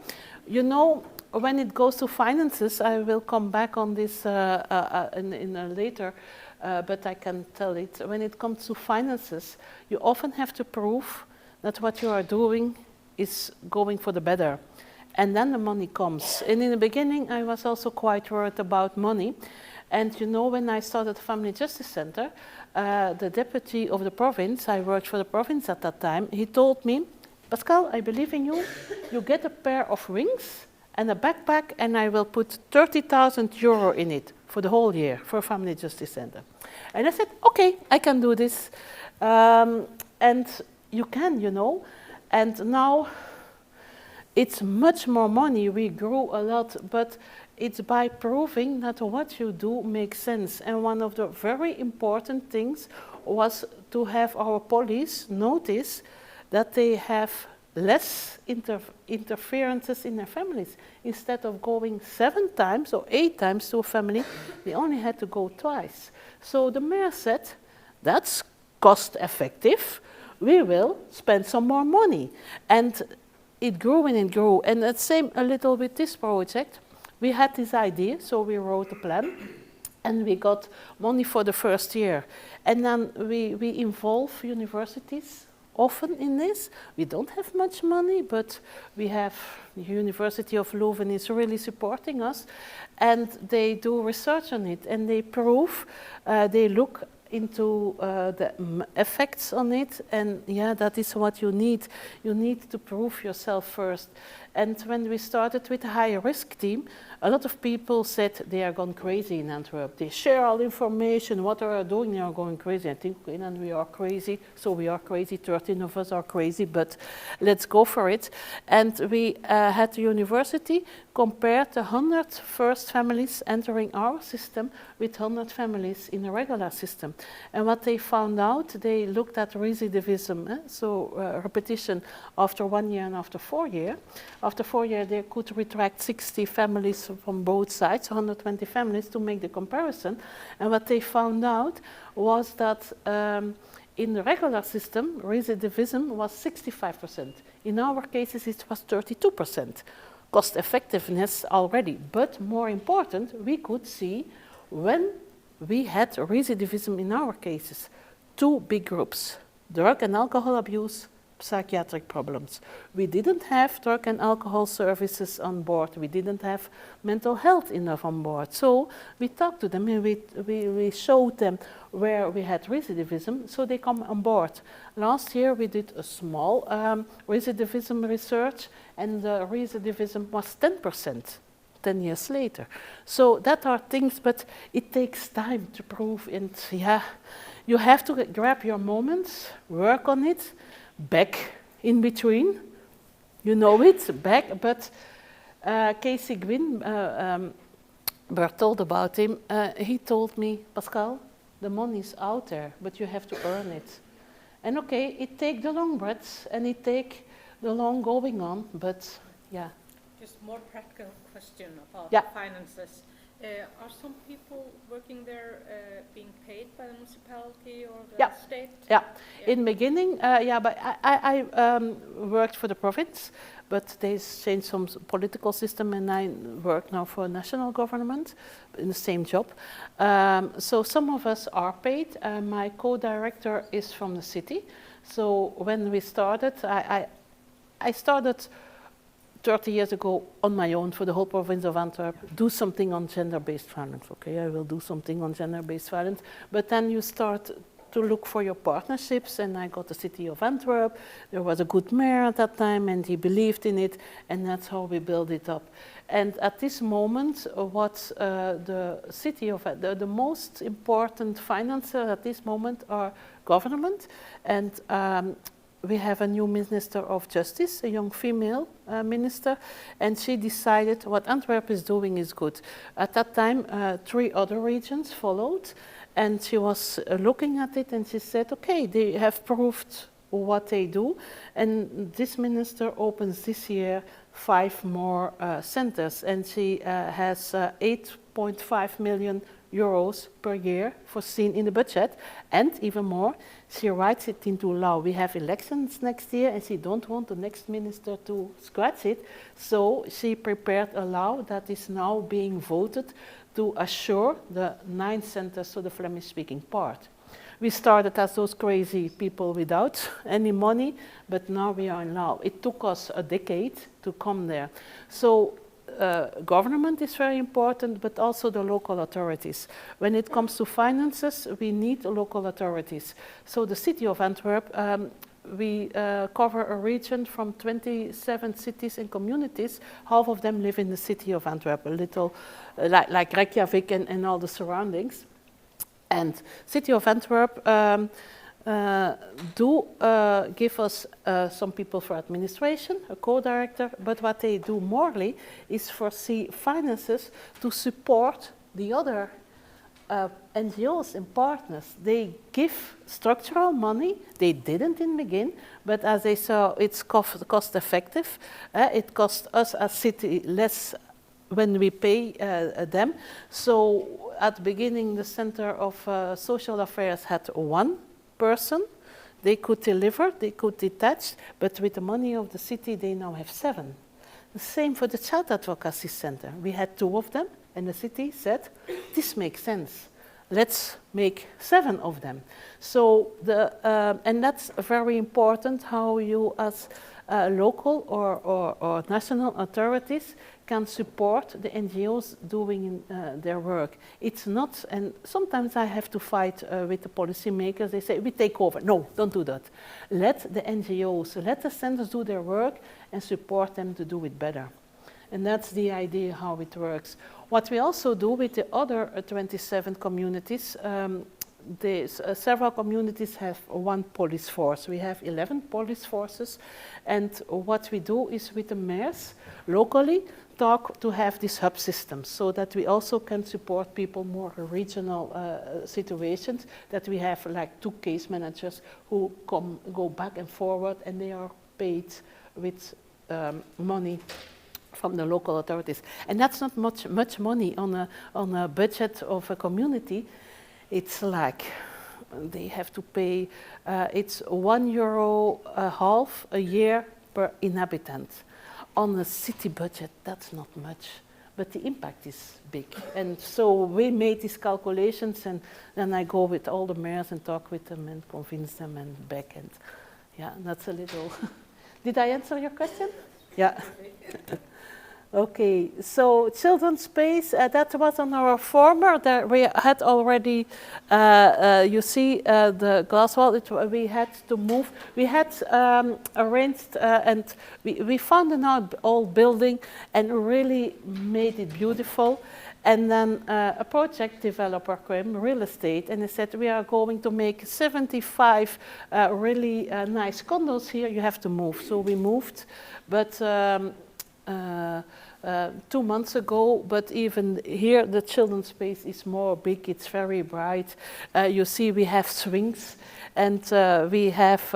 you know, when it goes to finances, I will come back on this in later, but I can tell it. When it comes to finances, you often have to prove that what you are doing is going for the better. And then the money comes. And in the beginning, I was also quite worried about money. And you know, when I started the Family Justice Center, the deputy of the province, I worked for the province at that time, he told me, Pascale, I believe in you. You get a pair of wings and a backpack, and I will put 30,000 euro in it for the whole year for Family Justice Center. And I said, okay, I can do this. And you can, you know. And now, it's much more money, we grew a lot, but it's by proving that what you do makes sense. And one of the very important things was to have our police notice that they have less interferences in their families. Instead of going 7 times or 8 times to a family, they only had to go twice. So the mayor said, that's cost effective, we will spend some more money. And it grew and it grew. And the same a little with this project. We had this idea, so we wrote a plan, and we got money for the first year. And then we involve universities often in this. We don't have much money, but we have the University of Leuven is really supporting us, and they do research on it, and they prove, they look into the effects on it, and yeah, that is what you need. You need to prove yourself first. And when we started with the high-risk team, a lot of people said they are gone crazy in Antwerp. They share all information, what are they doing, they are going crazy. I think, and we are crazy, so we are crazy, 13 of us are crazy, but let's go for it. And we had the university compare the 100 first families entering our system with 100 families in a regular system. And what they found out, they looked at recidivism, so repetition after 1 year and after 4 years. After 4 years, they could retract 60 families from both sides, 120 families, to make the comparison. And what they found out was that in the regular system, recidivism was 65%. In our cases, it was 32%. Cost effectiveness already, but more important, we could see when we had recidivism in our cases, 2 big groups, drug and alcohol abuse, psychiatric problems. We didn't have drug and alcohol services on board. We didn't have mental health enough on board. So we talked to them and we showed them where we had recidivism, so they come on board. Last year we did a small recidivism research, and the recidivism was 10%. 10 years later. So that are things, but it takes time to prove, and yeah, you have to grab your moments, work on it, back in between, you know it, back, but Casey Gwynn, Bert told about him, he told me, Pascale, the money's out there, but you have to earn it. And okay, it take the long breaths, and it take the long going on, but yeah. Just more practical question about Yeah. finances. Are some people working there being paid by the municipality or the Yeah. state? Yeah, in beginning, yeah, but I worked for the province, but they changed some political system, and I work now for a national government in the same job. So some of us are paid. My co-director is from the city. So when we started, I started 30 years ago on my own for the whole province of Antwerp, do something on gender-based violence. Okay, I will do something on gender-based violence. But then you start to look for your partnerships, and I got the city of Antwerp. There was a good mayor at that time, and he believed in it, and that's how we built it up. And at this moment, what the city of, the most important financer at this moment are government, and we have a new Minister of Justice, a young female minister, and she decided what Antwerp is doing is good. At that time, 3 other regions followed, and she was looking at it, and she said, okay, they have proved what they do, and this minister opens this year 5 more centers, and she has 8.5 million euros per year foreseen in the budget, and even more, she writes it into law. We have elections next year, and she don't want the next minister to scratch it, so she prepared a law that is now being voted to assure the 9 centers, so the Flemish-speaking part. We started as those crazy people without any money, but now we are in law. It took us a decade to come there. So government is very important, but also the local authorities. When it comes to finances, we need local authorities. So the city of Antwerp, we cover a region from 27 cities and communities. Half of them live in the city of Antwerp, a little like Reykjavik and all the surroundings. And city of Antwerp do give us some people for administration, a co-director, but what they do morely is foresee finances to support the other NGOs and partners. They give structural money. They didn't in the beginning, but as they saw it's cost effective. It costs us as city less when we pay them. So at the beginning, the Center of Social Affairs had 1 person. They could deliver, they could detach, but with the money of the city, they now have 7. The same for the Child Advocacy Center. We had 2 of them, and the city said, this makes sense. Let's make 7 of them. So and that's very important how you as local or national authorities can support the NGOs doing their work. It's not, and sometimes I have to fight with the policymakers. They say, we take over. No, don't do that. Let the NGOs, let the centers do their work and support them to do it better. And that's the idea how it works. What we also do with the other 27 communities, several communities have 1 police force. We have 11 police forces, and what we do is with the mayors locally talk to have these hub systems so that we also can support people more regional situations, that we have like 2 case managers who go back and forward, and they are paid with money from the local authorities. And that's not much money on a budget of a community. It's like they have to pay, it's €1.50 a year per inhabitant. On a city budget, that's not much, but the impact is big. And so we made these calculations, and then I go with all the mayors and talk with them and convince them and back. And yeah, that's a little. Did I answer your question? Yeah. Okay, so children's space, that was on our former, that we had already, you see the glass wall, we had to move. We had arranged and we found an old building and really made it beautiful. And then a project developer came, real estate, and they said, we are going to make 75 really nice condos here, you have to move. So we moved, but 2 months ago, but even here the children's space is more big, it's very bright. You see we have swings, and we have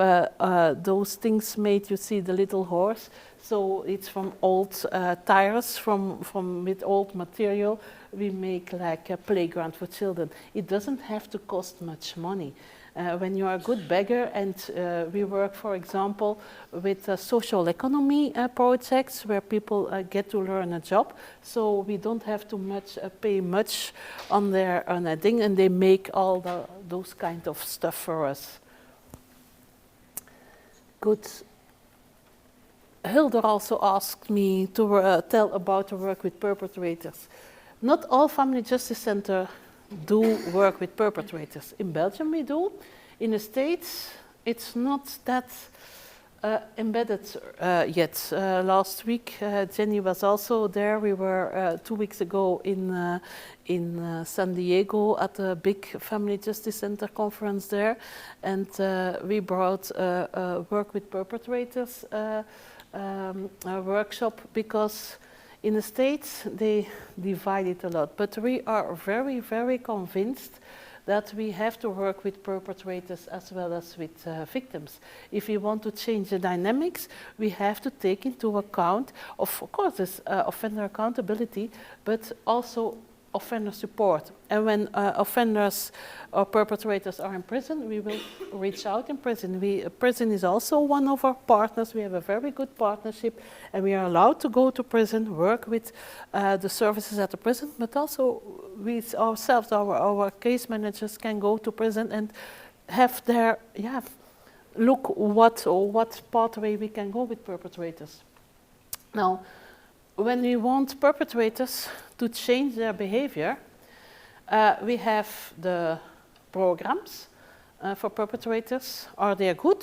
those things made, you see the little horse. So it's from old tires, with old material. We make like a playground for children. It doesn't have to cost much money. When you are a good beggar, and we work, for example, with social economy projects where people get to learn a job, so we don't have to pay much on their thing, and they make all those kind of stuff for us. Good. Hilder also asked me to tell about the work with perpetrators. Not all family justice centers do work with perpetrators. In Belgium we do. In the States it's not that embedded yet. Last week Jenny was also there. We were 2 weeks ago in San Diego at a big family justice center conference there, and we brought work with perpetrators a workshop, because in the States they divide it a lot, but we are very, very convinced that we have to work with perpetrators as well as with victims. If we want to change the dynamics, we have to take into account, of course, this offender accountability, but also offender support. And when offenders or perpetrators are in prison, we will reach out in prison. Prison is also one of our partners. We have a very good partnership, and we are allowed to go to prison, work with the services at the prison, but also we ourselves, our case managers, can go to prison and have their, look what pathway we can go with perpetrators. Now, when we want perpetrators to change their behavior, we have the programs for perpetrators. Are they good?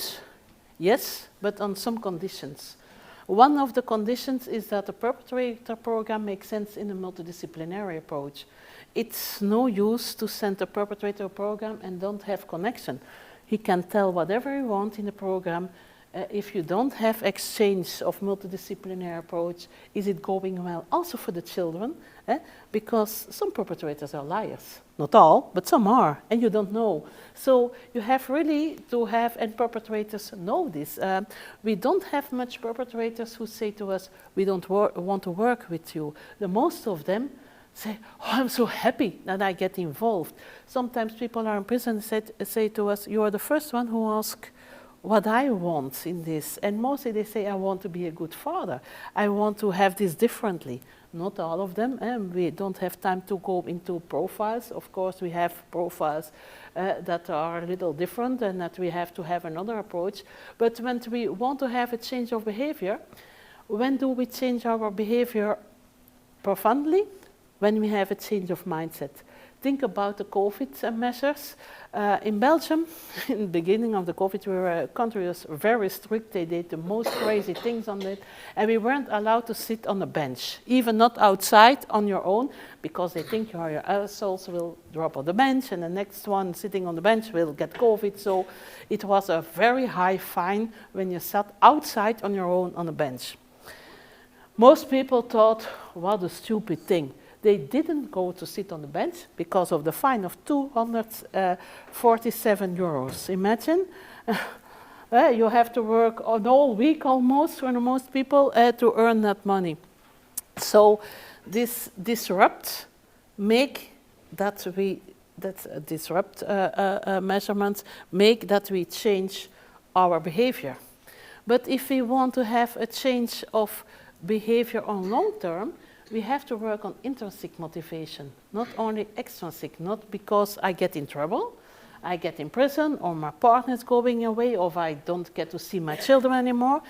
Yes, but on some conditions. One of the conditions is that the perpetrator program makes sense in a multidisciplinary approach. It's no use to send a perpetrator program and don't have connection. He can tell whatever he wants in the program. If you don't have exchange of multidisciplinary approach, is it going well? Also for the children, because some perpetrators are liars. Not all, but some are, and you don't know. So you have really to have, and perpetrators know this. We don't have much perpetrators who say to us, we don't want to work with you. The most of them say, oh, I'm so happy that I get involved. Sometimes people are in prison and say to us, you are the first one who asks what I want in this. And mostly they say, I want to be a good father. I want to have this differently. Not all of them. We don't have time to go into profiles. Of course, we have profiles that are a little different and that we have to have another approach. But when we want to have a change of behavior, when do we change our behavior profoundly? When we have a change of mindset. Think about the COVID measures. In Belgium, in the beginning of the COVID, country was very strict. They did the most crazy things on it. And we weren't allowed to sit on a bench, even not outside on your own, because they think your aerosols will drop on the bench, and the next one sitting on the bench will get COVID. So it was a very high fine when you sat outside on your own on a bench. Most people thought, what a stupid thing. They didn't go to sit on the bench because of the fine of 247 euros. Imagine, you have to work an whole week almost for most people to earn that money. So this disrupt make that we that disrupt measurements make that we change our behavior. But if we want to have a change of behavior on long term, we have to work on intrinsic motivation, not only extrinsic, not because I get in trouble, I get in prison, or my partner is going away, or I don't get to see my children anymore.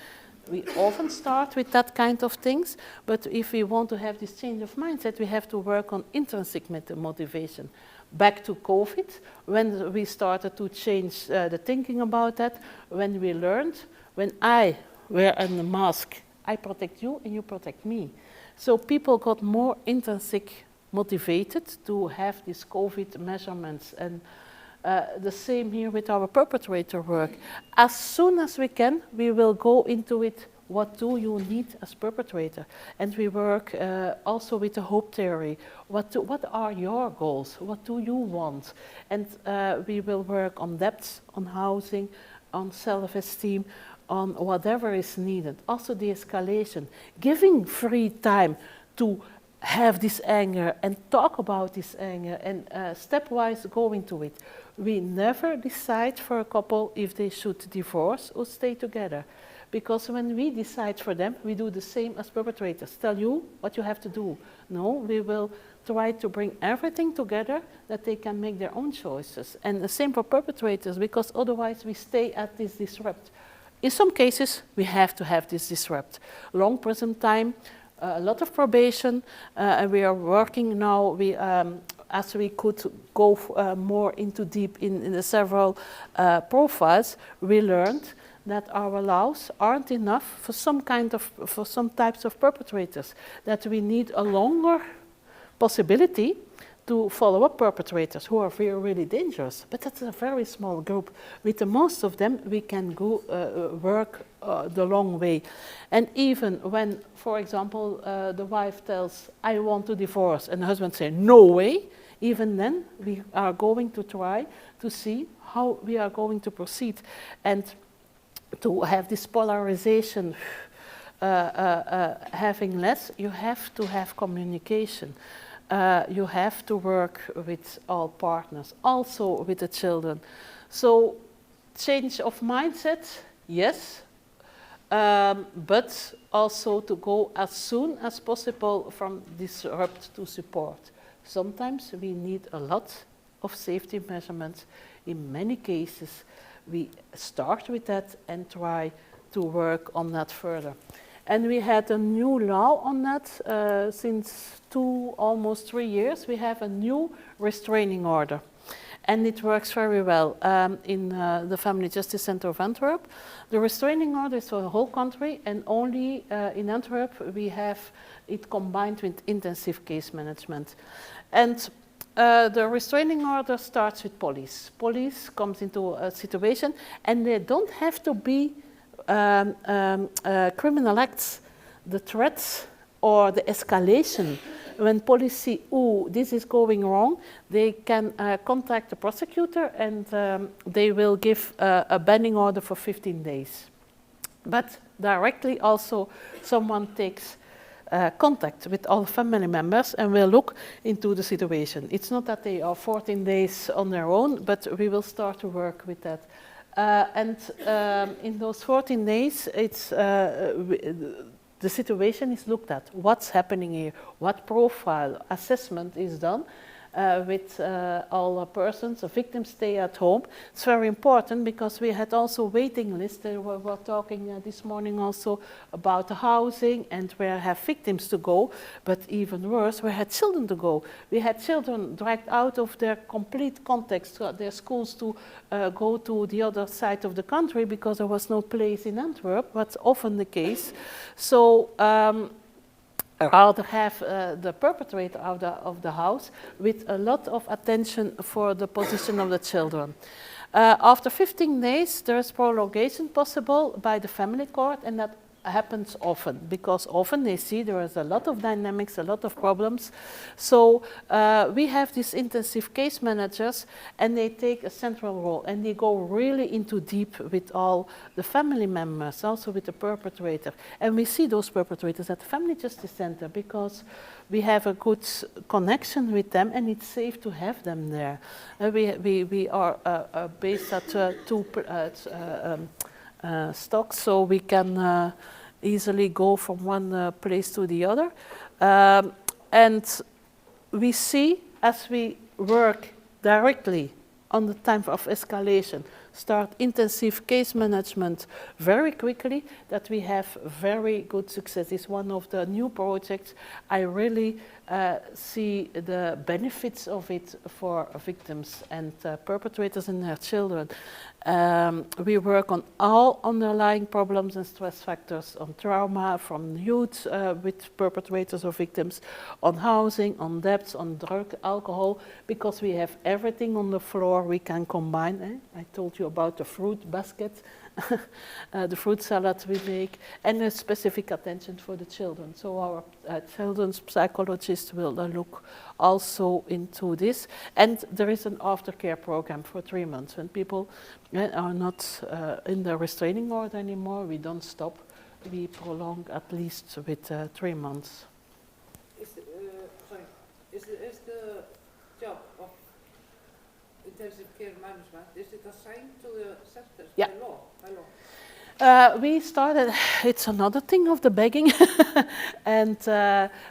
We often start with that kind of things, but if we want to have this change of mindset, we have to work on intrinsic motivation. Back to COVID, when we started to change the thinking about that, when we learned, when I wear a mask, I protect you and you protect me. So people got more intrinsic motivated to have these COVID measurements, and the same here with our perpetrator work. As soon as we can, we will go into it. What do you need as perpetrator? And we work also with the hope theory. What are your goals? What do you want? And we will work on debts, on housing, on self-esteem, on whatever is needed. Also the escalation, giving free time to have this anger and talk about this anger and stepwise go into it. We never decide for a couple if they should divorce or stay together. Because when we decide for them, we do the same as perpetrators. Tell you what you have to do. No, we will try to bring everything together that they can make their own choices. And the same for perpetrators, because otherwise we stay at this disrupt. In some cases, we have to have this disrupt. Long prison time, a lot of probation, and we are working now, as we could go more into deep in the several profiles, we learned that our laws aren't enough for some types of perpetrators, that we need a longer possibility to follow up perpetrators who are really dangerous. But that's a very small group. With the most of them, we can go work the long way. And even when, for example, the wife tells, I want to divorce, and the husband says, no way, even then we are going to try to see how we are going to proceed. And to have this polarization having less, you have to have communication. You have to work with all partners, also with the children. So change of mindset, yes, but also to go as soon as possible from disrupt to support. Sometimes we need a lot of safety measurements. In many cases, we start with that and try to work on that further. And we had a new law on that since almost 3 years. We have a new restraining order. And it works very well in the Family Justice Center of Antwerp. The restraining order is for the whole country, and only in Antwerp we have it combined with intensive case management. And the restraining order starts with police. Police comes into a situation, and they don't have to be criminal acts. The threats or the escalation, when police see, oh, this is going wrong, they can contact the prosecutor, and they will give a banning order for 15 days. But directly also someone takes contact with all family members and will look into the situation. It's not that they are 14 days on their own, but we will start to work with that. And in those 14 days, it's the situation is looked at. What's happening here? What profile assessment is done with all persons? The victims stay at home. It's very important because we had also waiting lists. We were talking this morning also about the housing and where have victims to go. But even worse, where had children to go. We had children dragged out of their complete context, their schools, to go to the other side of the country because there was no place in Antwerp. That's often the case. So rather have the perpetrator of the house with a lot of attention for the position of the children. After 15 days, there is prolongation possible by the family court, and that happens often, because often they see there is a lot of dynamics, a lot of problems. So we have these intensive case managers, and they take a central role, and they go really into deep with all the family members, also with the perpetrator. And we see those perpetrators at the Family Justice Center because we have a good connection with them, and it's safe to have them there. We are based at two stocks, so we can easily go from one place to the other. And we see, as we work directly on the time of escalation, start intensive case management very quickly, that we have very good success. It's one of the new projects. I really see the benefits of it for victims and perpetrators and their children. We work on all underlying problems and stress factors, on trauma from youth with perpetrators or victims, on housing, on debts, on drug, alcohol, because we have everything on the floor we can combine. I told you about the fruit basket, the fruit salad we make, and a specific attention for the children. So our children's psychologists will look also into this. And there is an aftercare program for 3 months. When people are not in the restraining order anymore, we don't stop. We prolong at least with 3 months. Is the job of intensive care management, is it assigned to the centers by law? We started. It's another thing of the begging, and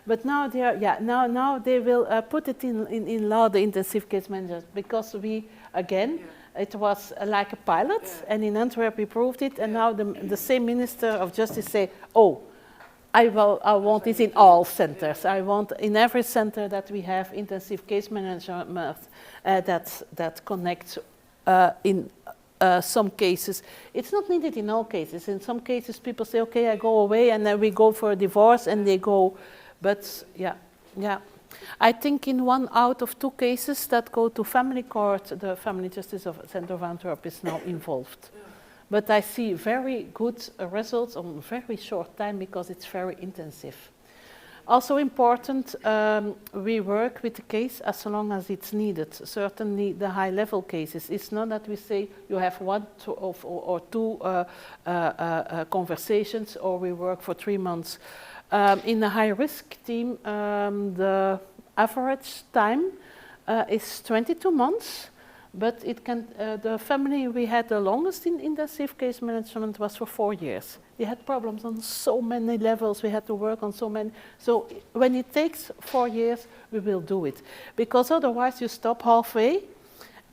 but now they are. Now they will put it in law, the intensive case management, because we again. It was like a pilot, and in Antwerp we proved it, and now the same Minister of Justice say, "Oh, I want it in all centers. I want in every center that we have intensive case management that connects in some cases. It's not needed in all cases. In some cases, people say, "Okay, I go away," and then we go for a divorce, and they go. But yeah. I think in 1 out of 2 cases that go to family court, the Family Justice Center of Antwerp is now involved. But I see very good results on very short time because it's very intensive. Also important, we work with the case as long as it's needed. Certainly the high-level cases. It's not that we say you have 1 or 2 conversations, or we work for 3 months. In the high-risk team, the average time is 22 months, but it can. The family we had the longest in intensive case management was for 4 years. They had problems on so many levels. We had to work on so many. So when it takes 4 years, we will do it, because otherwise you stop halfway,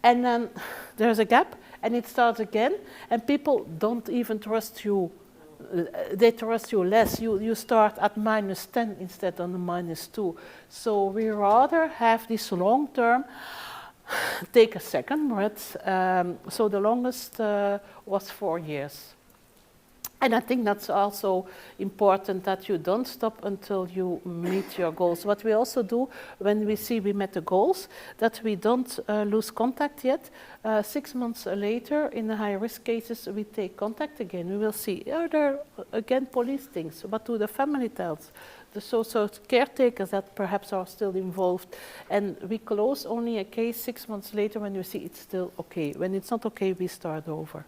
and then there's a gap, and it starts again, and people don't even trust you. They trust you less. You start at -10 instead of -2. So we rather have this long term. Take a second breath. So the longest was 4 years. And I think that's also important, that you don't stop until you meet your goals. What we also do when we see we met the goals, that we don't lose contact yet. 6 months later, in the high-risk cases, we take contact again. We will see, are there again police things? What do the family tells? The social caretakers that perhaps are still involved. And we close only a case 6 months later when we see it's still okay. When it's not okay, we start over.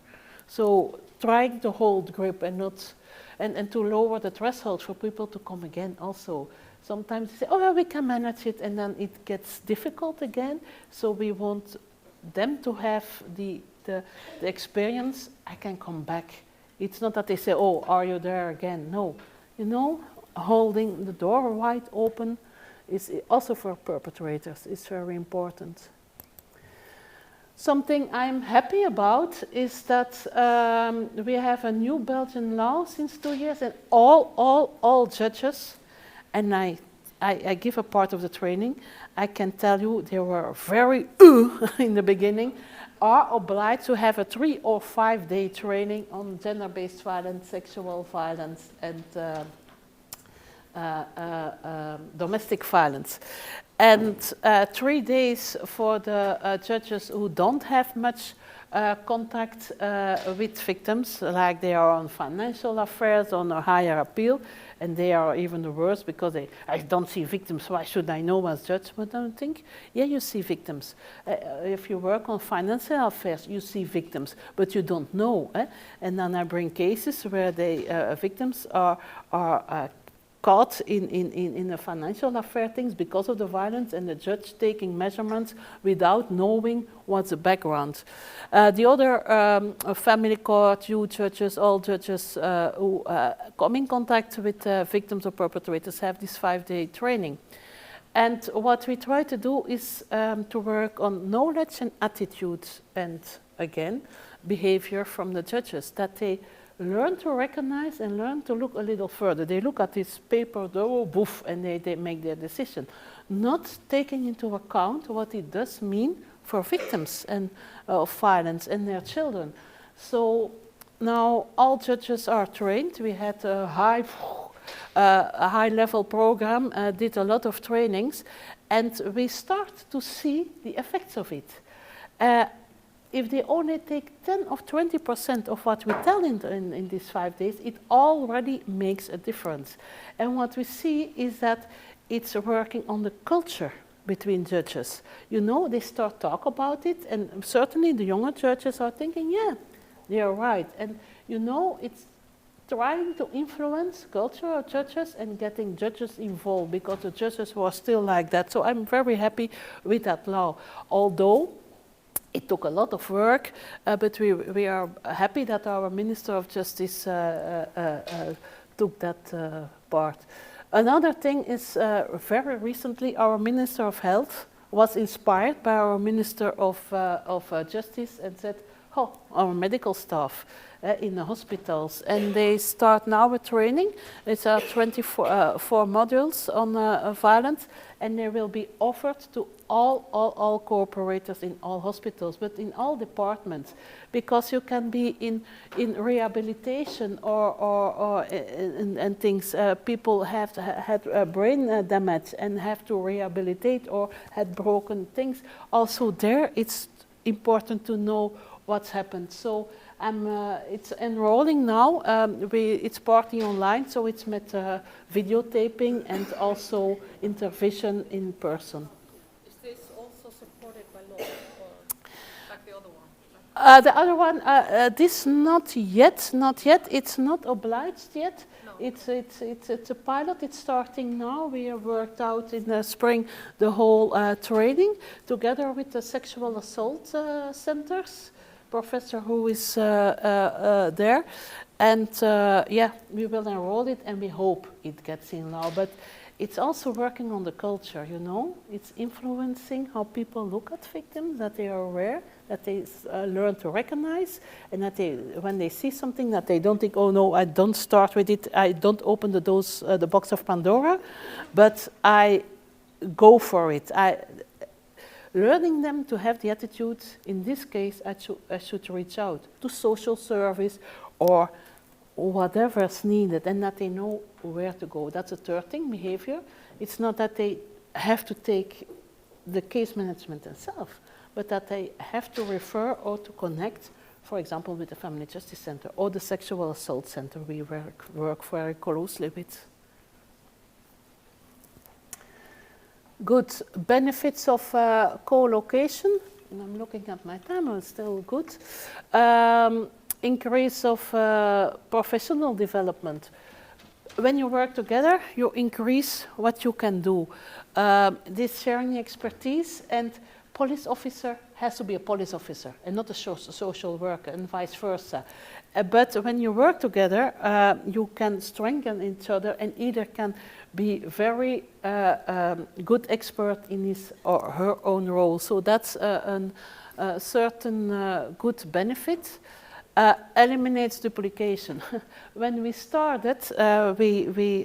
So trying to hold grip and not, and to lower the threshold for people to come again also. Sometimes they say, "Oh, well, we can manage it," and then it gets difficult again. So we want them to have the experience, I can come back. It's not that they say, "Oh, are you there again?" No, holding the door wide open is also for perpetrators is very important. Something I'm happy about is that we have a new Belgian law since 2 years, and all judges, and I give a part of the training, I can tell you they were very in the beginning, are obliged to have a 3 or 5 day training on gender-based violence, sexual violence, and domestic violence. And 3 days for the judges who don't have much contact with victims, like they are on financial affairs, on a higher appeal, and they are even the worst because I don't see victims, why should I know as judge? But I think, yeah, you see victims. If you work on financial affairs, you see victims, but you don't know. And then I bring cases where victims are caught in the financial affair things because of the violence, and the judge taking measurements without knowing what's the background. The other family court, you judges, all judges who come in contact with victims or perpetrators have this 5-day training. And what we try to do is to work on knowledge and attitudes, and again, behavior from the judges, that they learn to recognize and learn to look a little further. They look at this paper, boof, and they make their decision, not taking into account what it does mean for victims and of violence and their children. So now all judges are trained. We had a high-level program, did a lot of trainings, and we start to see the effects of it. If they only take 10 or 20% of what we tell in these 5 days, it already makes a difference. And what we see is that it's working on the culture between judges. You know, they start talk about it, and certainly the younger judges are thinking, yeah, they are right. And you know, it's trying to influence culture of judges and getting judges involved, because the judges were still like that. So I'm very happy with that law. Although it took a lot of work, but we are happy that our Minister of Justice took that part. Another thing is, very recently our Minister of Health was inspired by our Minister of Justice and said, oh, our medical staff in the hospitals, and they start now a training. It's 24 modules on violence, and they will be offered to all cooperators in all hospitals, but in all departments, because you can be in rehabilitation or things. People have had brain damage and have to rehabilitate, or had broken things. Also there, it's important to know what's happened. So it's enrolling now. It's partly online, so it's met videotaping and also intervention in person. Is this also supported by law, or like the other one? The other one, this not yet. It's not obliged yet. No. It's a pilot. It's starting now. We have worked out in the spring the whole training together with the sexual assault centers. Professor who is there, and yeah, we will enroll it, and we hope it gets in law. But it's also working on the culture, you know. It's influencing how people look at victims, that they are aware, that they learn to recognize, and that they, when they see something, that they don't think, oh no, I don't start with it, I don't open the box of Pandora, but I go for it. Learning them to have the attitude, in this case, I should reach out to social service or whatever is needed, and that they know where to go. That's a third thing, behavior. It's not that they have to take the case management themselves, but that they have to refer or to connect, for example, with the Family Justice Center or the Sexual Assault Center we work very closely with. Good benefits of co-location, and I'm looking at my time, it's still good. Increase of professional development. When you work together, you increase what you can do. This sharing expertise, and police officer has to be a police officer and not a social worker, and vice versa. But when you work together, you can strengthen each other, and either can be very good expert in his or her own role. So that's a certain good benefit. Eliminates duplication. When we started, we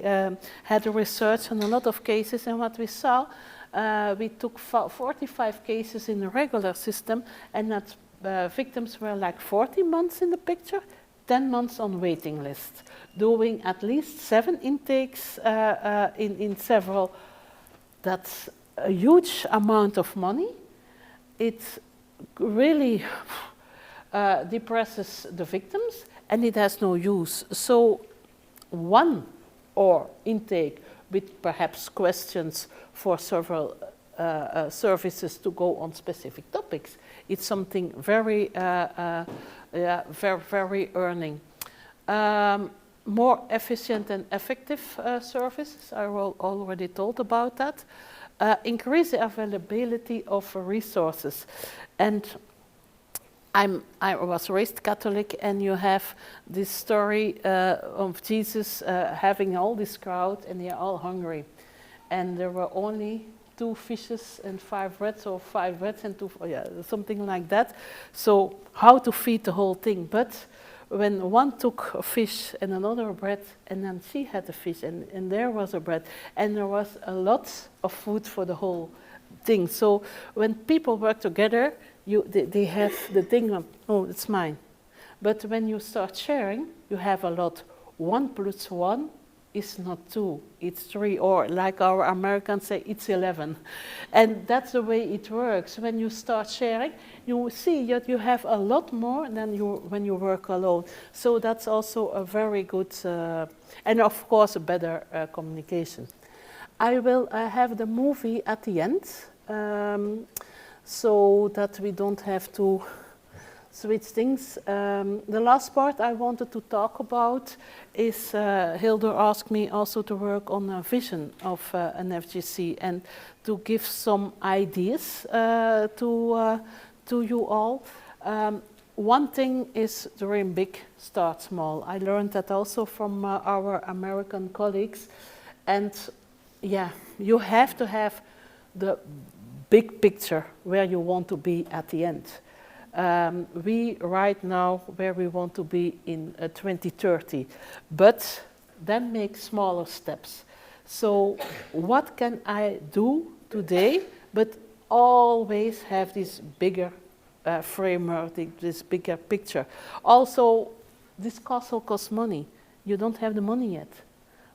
had a research on a lot of cases, and what we saw, we took 45 cases in the regular system, and that victims were like 40 months in the picture, 10 months on waiting list, doing at least 7 intakes in several. That's a huge amount of money. It really depresses the victims, and it has no use. So one or intake with perhaps questions for several services to go on specific topics. It's something very, very earning. More efficient and effective services, I already told about that. Increase the availability of resources. And I was raised Catholic, and you have this story of Jesus having all this crowd, and they're all hungry. And there were only 2 fishes and 5 breads, or 5 breads and 2, something like that. So how to feed the whole thing? But when one took a fish and another bread, and then she had a fish, and there was a bread, and there was a lot of food for the whole thing. So when people work together, they have the thing of, oh, it's mine. But when you start sharing, you have a lot. 1 + 1 is not 2, it's 3, or like our Americans say, it's 11. And that's the way it works. When you start sharing, you see that you have a lot more than when you work alone. So that's also a very good, and of course a better communication. I will have the movie at the end, so that we don't have to switch things. The last part I wanted to talk about is Hildur asked me also to work on a vision of an FGC and to give some ideas to you all. One thing is dream big, start small. I learned that also from our American colleagues. And yeah, you have to have the big picture where you want to be at the end. We right now where we want to be in 2030, but then make smaller steps. So what can I do today, but always have this bigger framework, this bigger picture. Also, this castle costs money. You don't have the money yet,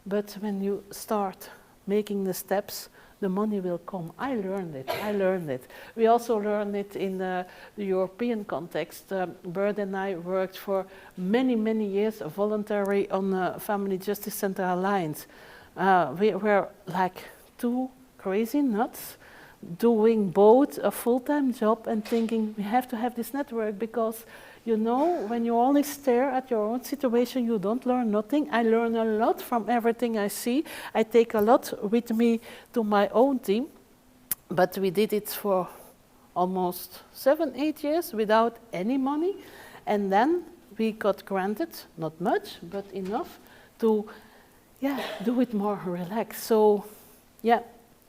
but when you start making the steps, the money will come. I learned it. We also learned it in the European context. Bert and I worked for many, many years voluntary on the Family Justice Center Alliance. We were like 2 crazy nuts doing both a full-time job and thinking we have to have this network because, you know, when you only stare at your own situation, you don't learn nothing. I learn a lot from everything I see. I take a lot with me to my own team, but we did it for almost 7, 8 years without any money. And then we got granted, not much, but enough to do it more relaxed. So, yeah,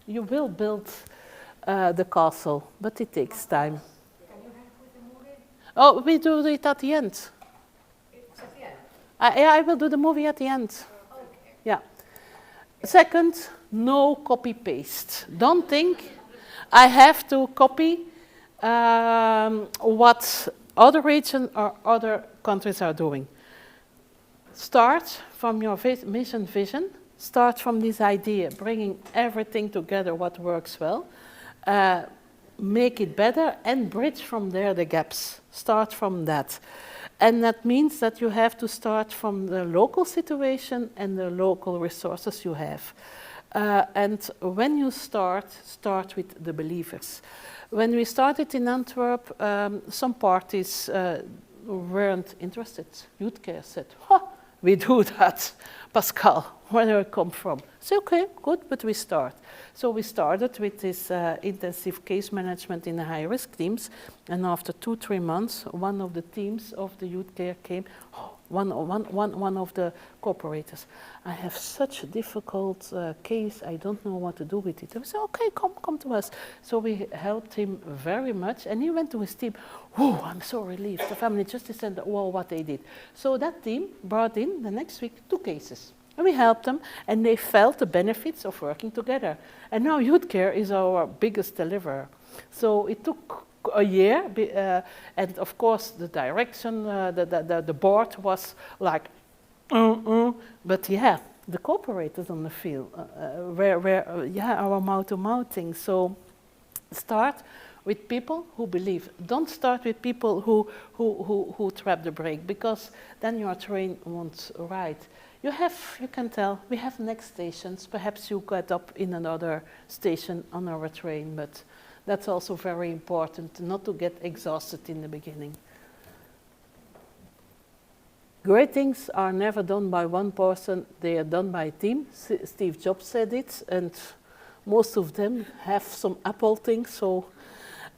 you will build the castle, but it takes time. Can you help with the movie? Oh, we do it at the end. It's at the end. I will do the movie at the end. Okay. Yeah. Second, no copy paste. Don't think I have to copy what other regions or other countries are doing. Start from your mission vision. Start from this idea, bringing everything together, what works well. Make it better and bridge from there the gaps. Start from that. And that means that you have to start from the local situation and the local resources you have. And when you start with the believers. When we started in Antwerp, some parties weren't interested. Youth Care said, we do that. Pascale, where do I come from? I said, okay, good, but we start. So we started with this intensive case management in the high-risk teams, and after 2-3 months, one of the teams of the Youth Care came, one of the cooperators. I have such a difficult case, I don't know what to do with it. I said, okay, come to us. So we helped him very much, and he went to his team. Oh, I'm so relieved. The Family Justice Center, what they did. So that team brought in the next week 2 cases. And we helped them, and they felt the benefits of working together. And now Youth Care is our biggest deliverer. So it took a year, and of course the direction, the board was like, but yeah, the cooperators on the field, our mouth-to-mouth thing. So start with people who believe. Don't start with people who trap the brake, because then your train won't ride. You can tell, we have next stations. Perhaps you get up in another station on our train, but that's also very important, not to get exhausted in the beginning. Great things are never done by one person, they are done by a team. Steve Jobs said it, and most of them have some Apple things, so.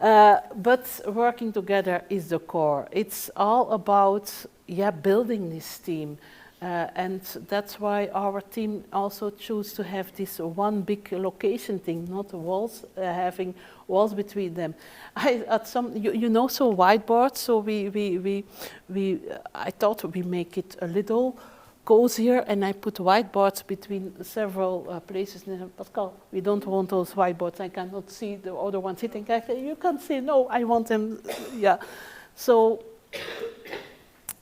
But working together is the core. It's all about building this team. And that's why our team also chose to have this one big location thing, not walls, having walls between them. You know, so whiteboards. So I thought we make it a little cozier, and I put whiteboards between several places. And Pascale, we don't want those whiteboards. I cannot see the other one sitting. I say, you can't see. No, I want them. Yeah. So.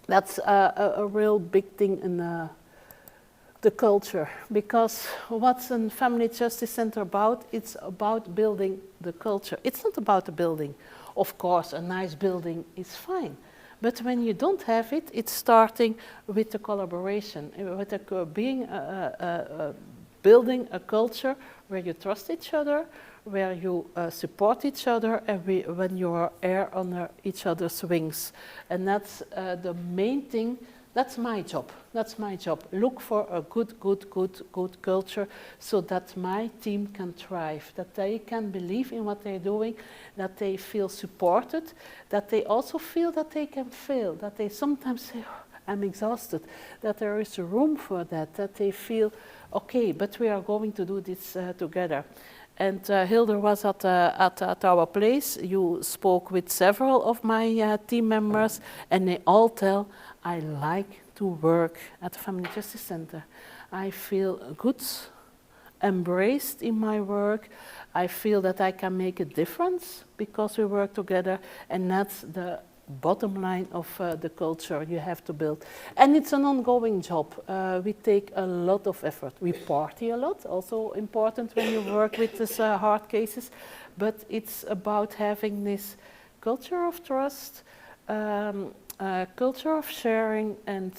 That's a real big thing in the culture, because what's a family justice center about? It's about building the culture. It's not about the building. Of course, a nice building is fine, but when you don't have it, it's starting with the collaboration, with building a culture where you trust each other, where you support each other, and when you are air under each other's wings. And that's the main thing. That's my job. That's my job. Look for a good culture, so that my team can thrive, that they can believe in what they're doing, that they feel supported, that they also feel that they can fail, that they sometimes say, oh, I'm exhausted, that there is room for that they feel, okay, but we are going to do this together. And Hilde was at our place. You spoke with several of my team members, and they all tell, I like to work at the Family Justice Center. I feel good, embraced in my work. I feel that I can make a difference because we work together, and that's the bottom line of the culture you have to build. And it's an ongoing job. We take a lot of effort. We party a lot, also important when you work with these hard cases, but it's about having this culture of trust, culture of sharing, and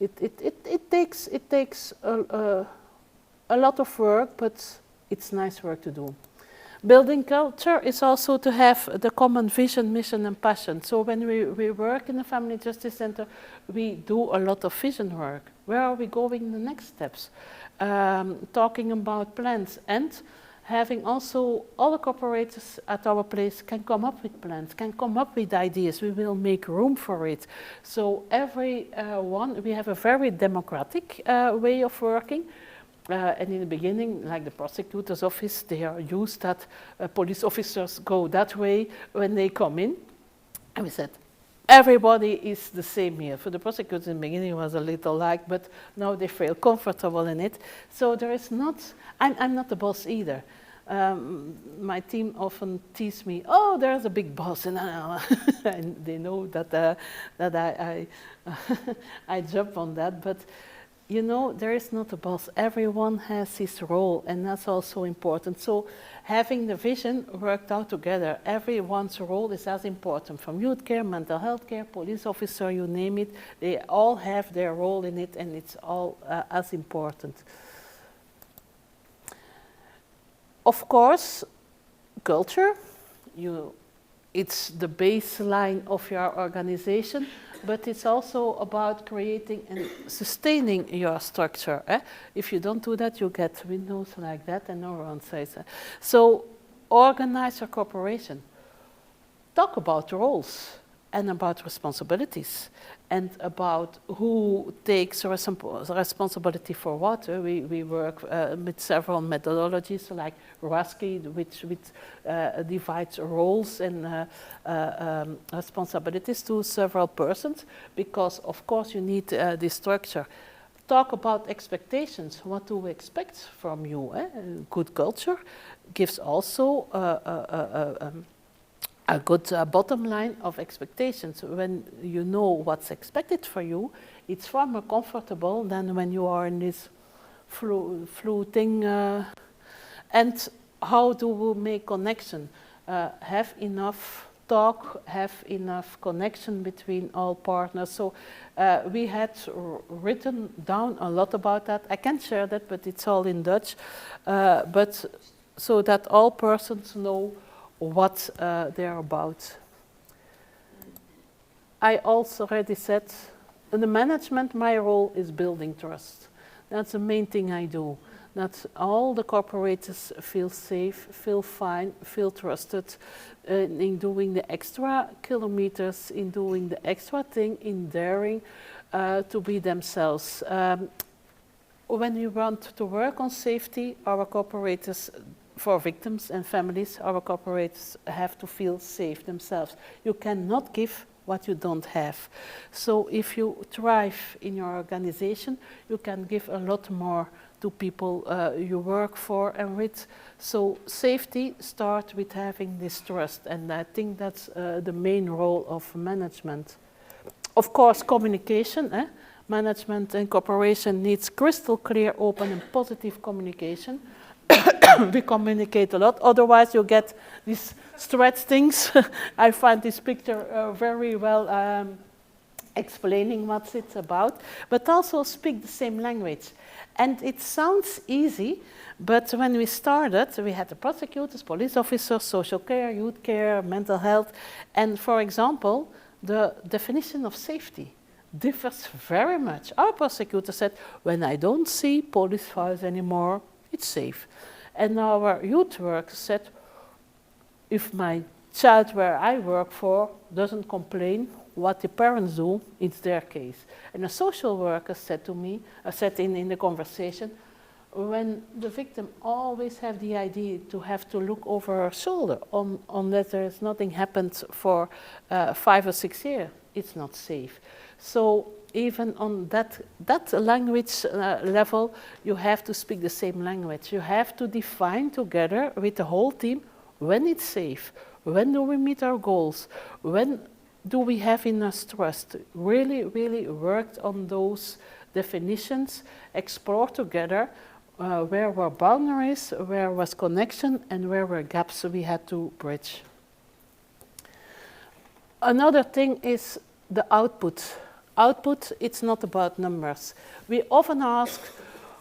it takes a lot of work, but it's nice work to do. Building culture is also to have the common vision, mission, and passion. So when we work in the Family Justice Center, we do a lot of vision work. Where are we going in the next steps? Talking about plans, and having also all the cooperators at our place can come up with plans, can come up with ideas. We will make room for it. So we have a very democratic way of working. And in the beginning, like the prosecutor's office, they are used that police officers go that way when they come in. And we said, everybody is the same here. For the prosecutors in the beginning it was a little like, but now they feel comfortable in it. So there is not, I'm not the boss either. My team often tease me, oh, there's a big boss, and they know that I jump on that, but you know, there is not a boss. Everyone has his role, and that's also important. So having the vision worked out together, everyone's role is as important. From youth care, mental health care, police officer, you name it, they all have their role in it, and it's all as important. Of course, culture, it's the baseline of your organization, but it's also about creating and sustaining your structure. If you don't do that, you get windows like that, and no one says that. So organize your cooperation. Talk about roles and about responsibilities, and about who takes responsibility for what. We work with several methodologies like RASCI, which divides roles and responsibilities to several persons, because of course you need this structure. Talk about expectations. What do we expect from you? Good culture gives also a good bottom line of expectations. When you know what's expected for you, it's far more comfortable than when you are in this floating. And how do we make connection? Have enough talk, have enough connection between all partners. So we had written down a lot about that. I can't share that, but it's all in Dutch. But so that all persons know what they're about. I also already said, in the management, my role is building trust. That's the main thing I do. That all the corporators feel safe, feel fine, feel trusted in doing the extra kilometers, in doing the extra thing, in daring to be themselves. When we want to work on safety, our corporators, for victims and families, our corporators have to feel safe themselves. You cannot give what you don't have. So if you thrive in your organization, you can give a lot more to people you work for and with. So safety starts with having this trust, and I think that's the main role of management. Of course, communication. Management and corporation needs crystal clear, open and positive communication. We communicate a lot, otherwise you get these stretch things. I find this picture very well explaining what it's about, but also speak the same language. And it sounds easy, but when we started, we had the prosecutors, police officers, social care, youth care, mental health, and for example, the definition of safety differs very much. Our prosecutor said, when I don't see police files anymore, it's safe. And our youth worker said, if my child where I work for doesn't complain, what the parents do, it's their case. And a social worker said to me, said in the conversation, when the victim always have the idea to have to look over her shoulder unless there's nothing happened for 5 or 6 years, it's not safe. So even on that language level, you have to speak the same language. You have to define together with the whole team when it's safe, when do we meet our goals, when do we have enough trust. Really, really worked on those definitions, explore together where were boundaries, where was connection, and where were gaps we had to bridge. Another thing is the output. Output, it's not about numbers. We often ask,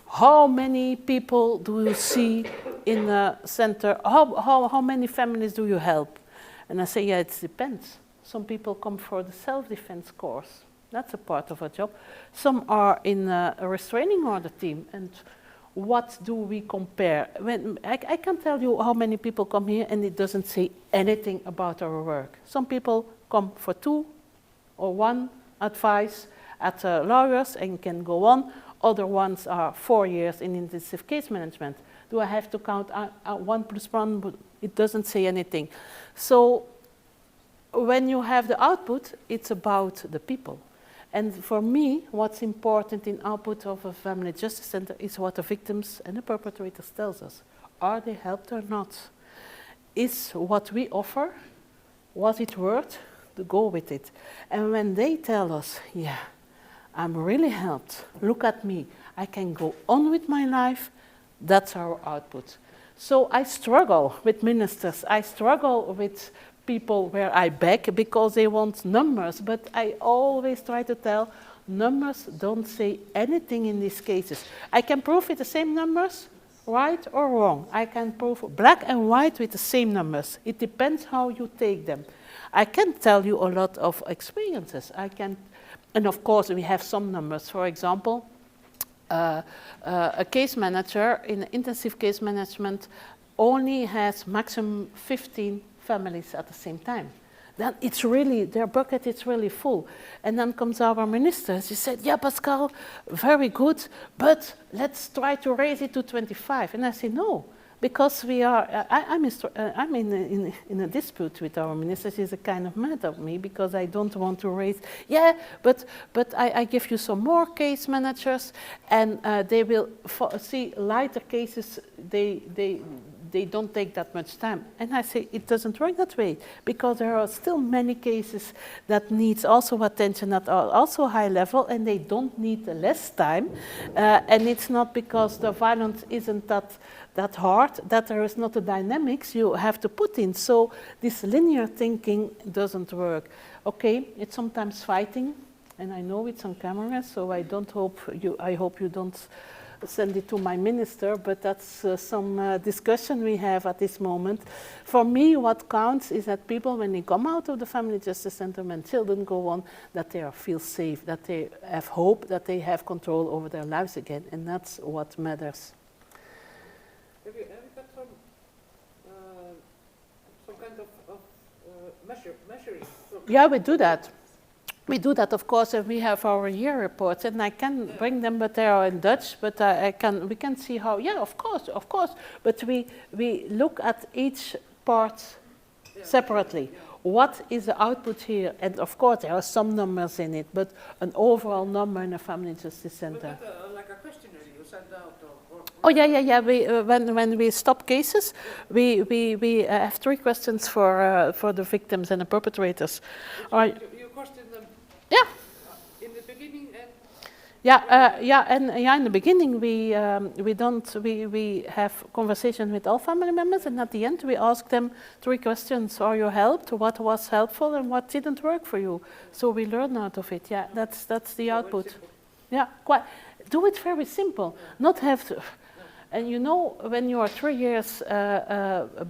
how many people do you see in a center? How many families do you help? And I say, yeah, it depends. Some people come for the self-defense course. That's a part of our job. Some are in a restraining order team. And what do we compare? I can tell you how many people come here and it doesn't say anything about our work. Some people come for 2 or 1 advice at lawyers and can go on. Other ones are 4 years in intensive case management. Do I have to count 1 + 1? But it doesn't say anything. So when you have the output, it's about the people. And for me, what's important in output of a family justice center is what the victims and the perpetrators tells us. Are they helped or not? Is what we offer, was it worth to go with it? And when they tell us, yeah, I'm really helped, look at me, I can go on with my life, that's our output. So I struggle with ministers, I struggle with people where I beg because they want numbers, but I always try to tell, numbers don't say anything in these cases. I can prove with the same numbers, right or wrong. I can prove black and white with the same numbers. It depends how you take them. I can tell you a lot of experiences. And of course we have some numbers. For example, a case manager in intensive case management only has maximum 15 families at the same time. Then it's really, their bucket is really full. And then comes our minister, she said, yeah, Pascale, very good, but let's try to raise it to 25. And I say, no, because we are, I'm in a dispute with our minister. She's a kind of mad at me because I don't want to raise, yeah, but I give you some more case managers and they will see lighter cases, they don't take that much time. And I say it doesn't work that way, because there are still many cases that needs also attention that are also high level, and they don't need less time. And it's not because the violence isn't that hard, that there is not the dynamics you have to put in. So this linear thinking doesn't work. Okay, it's sometimes fighting, and I know it's on camera, so I hope you don't send it to my minister, but that's some discussion we have at this moment. For me, what counts is that people, when they come out of the Family Justice Center, when children go on, that they feel safe, that they have hope, that they have control over their lives again, and that's what matters. Have you got some kind of measuring? Yeah, we do that. We do that, of course, and we have our year reports, and I can bring them, but they are in Dutch. But we can see how. Yeah, of course. But we look at each part separately. What is the output here? And of course, there are some numbers in it, but an overall number in a Family Justice Center. But like a questionnaire you send out, Oh yeah. We, when we stop cases, we have 3 questions for the victims and the perpetrators. You question them. Yeah. In the beginning and. In the beginning we have conversation with all family members, and at the end we ask them 3 questions: Are you helped? What was helpful, and what didn't work for you? So we learn out of it. Yeah, that's the output. Yeah, quite. Do it very simple. Not have to. And you know, when you are 3 years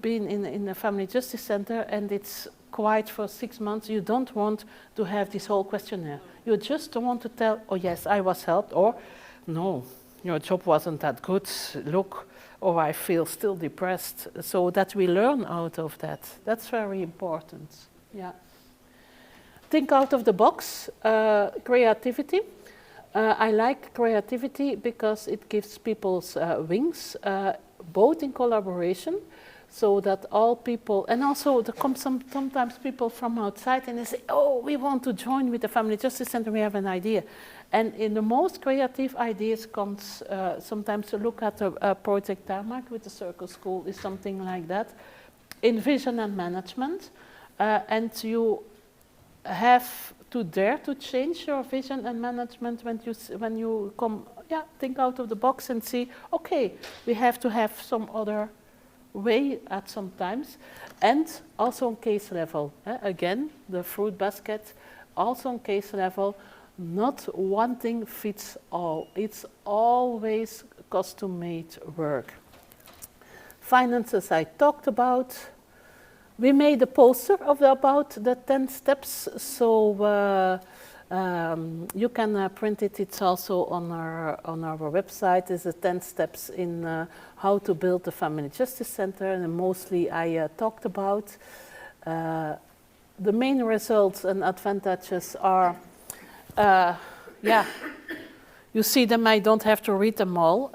been in a Family Justice Center and it's quiet for 6 months, you don't want to have this whole questionnaire. You just don't want to tell, oh yes, I was helped, or no, your job wasn't that good, look, or I feel still depressed. So that we learn out of that. That's very important. Yeah. Think out of the box, creativity. I like creativity because it gives people wings, both in collaboration, so that all people, and also there come sometimes people from outside and they say, oh, we want to join with the Family Justice Center, we have an idea. And in the most creative ideas comes sometimes to look at a project Tarmac with the Circle School is something like that, in vision and management, and you have to dare to change your vision and management when you come, think out of the box and see, okay, we have to have some other way at some times, and also on case level. Again, the fruit basket, also on case level, not one thing fits all. It's always custom-made work. Finances I talked about. We made a poster about the 10 steps, so you can print it. It's also on our website. It's the 10 steps in how to build the Family Justice Center, and mostly I talked about. The main results and advantages are, you see them. I don't have to read them all.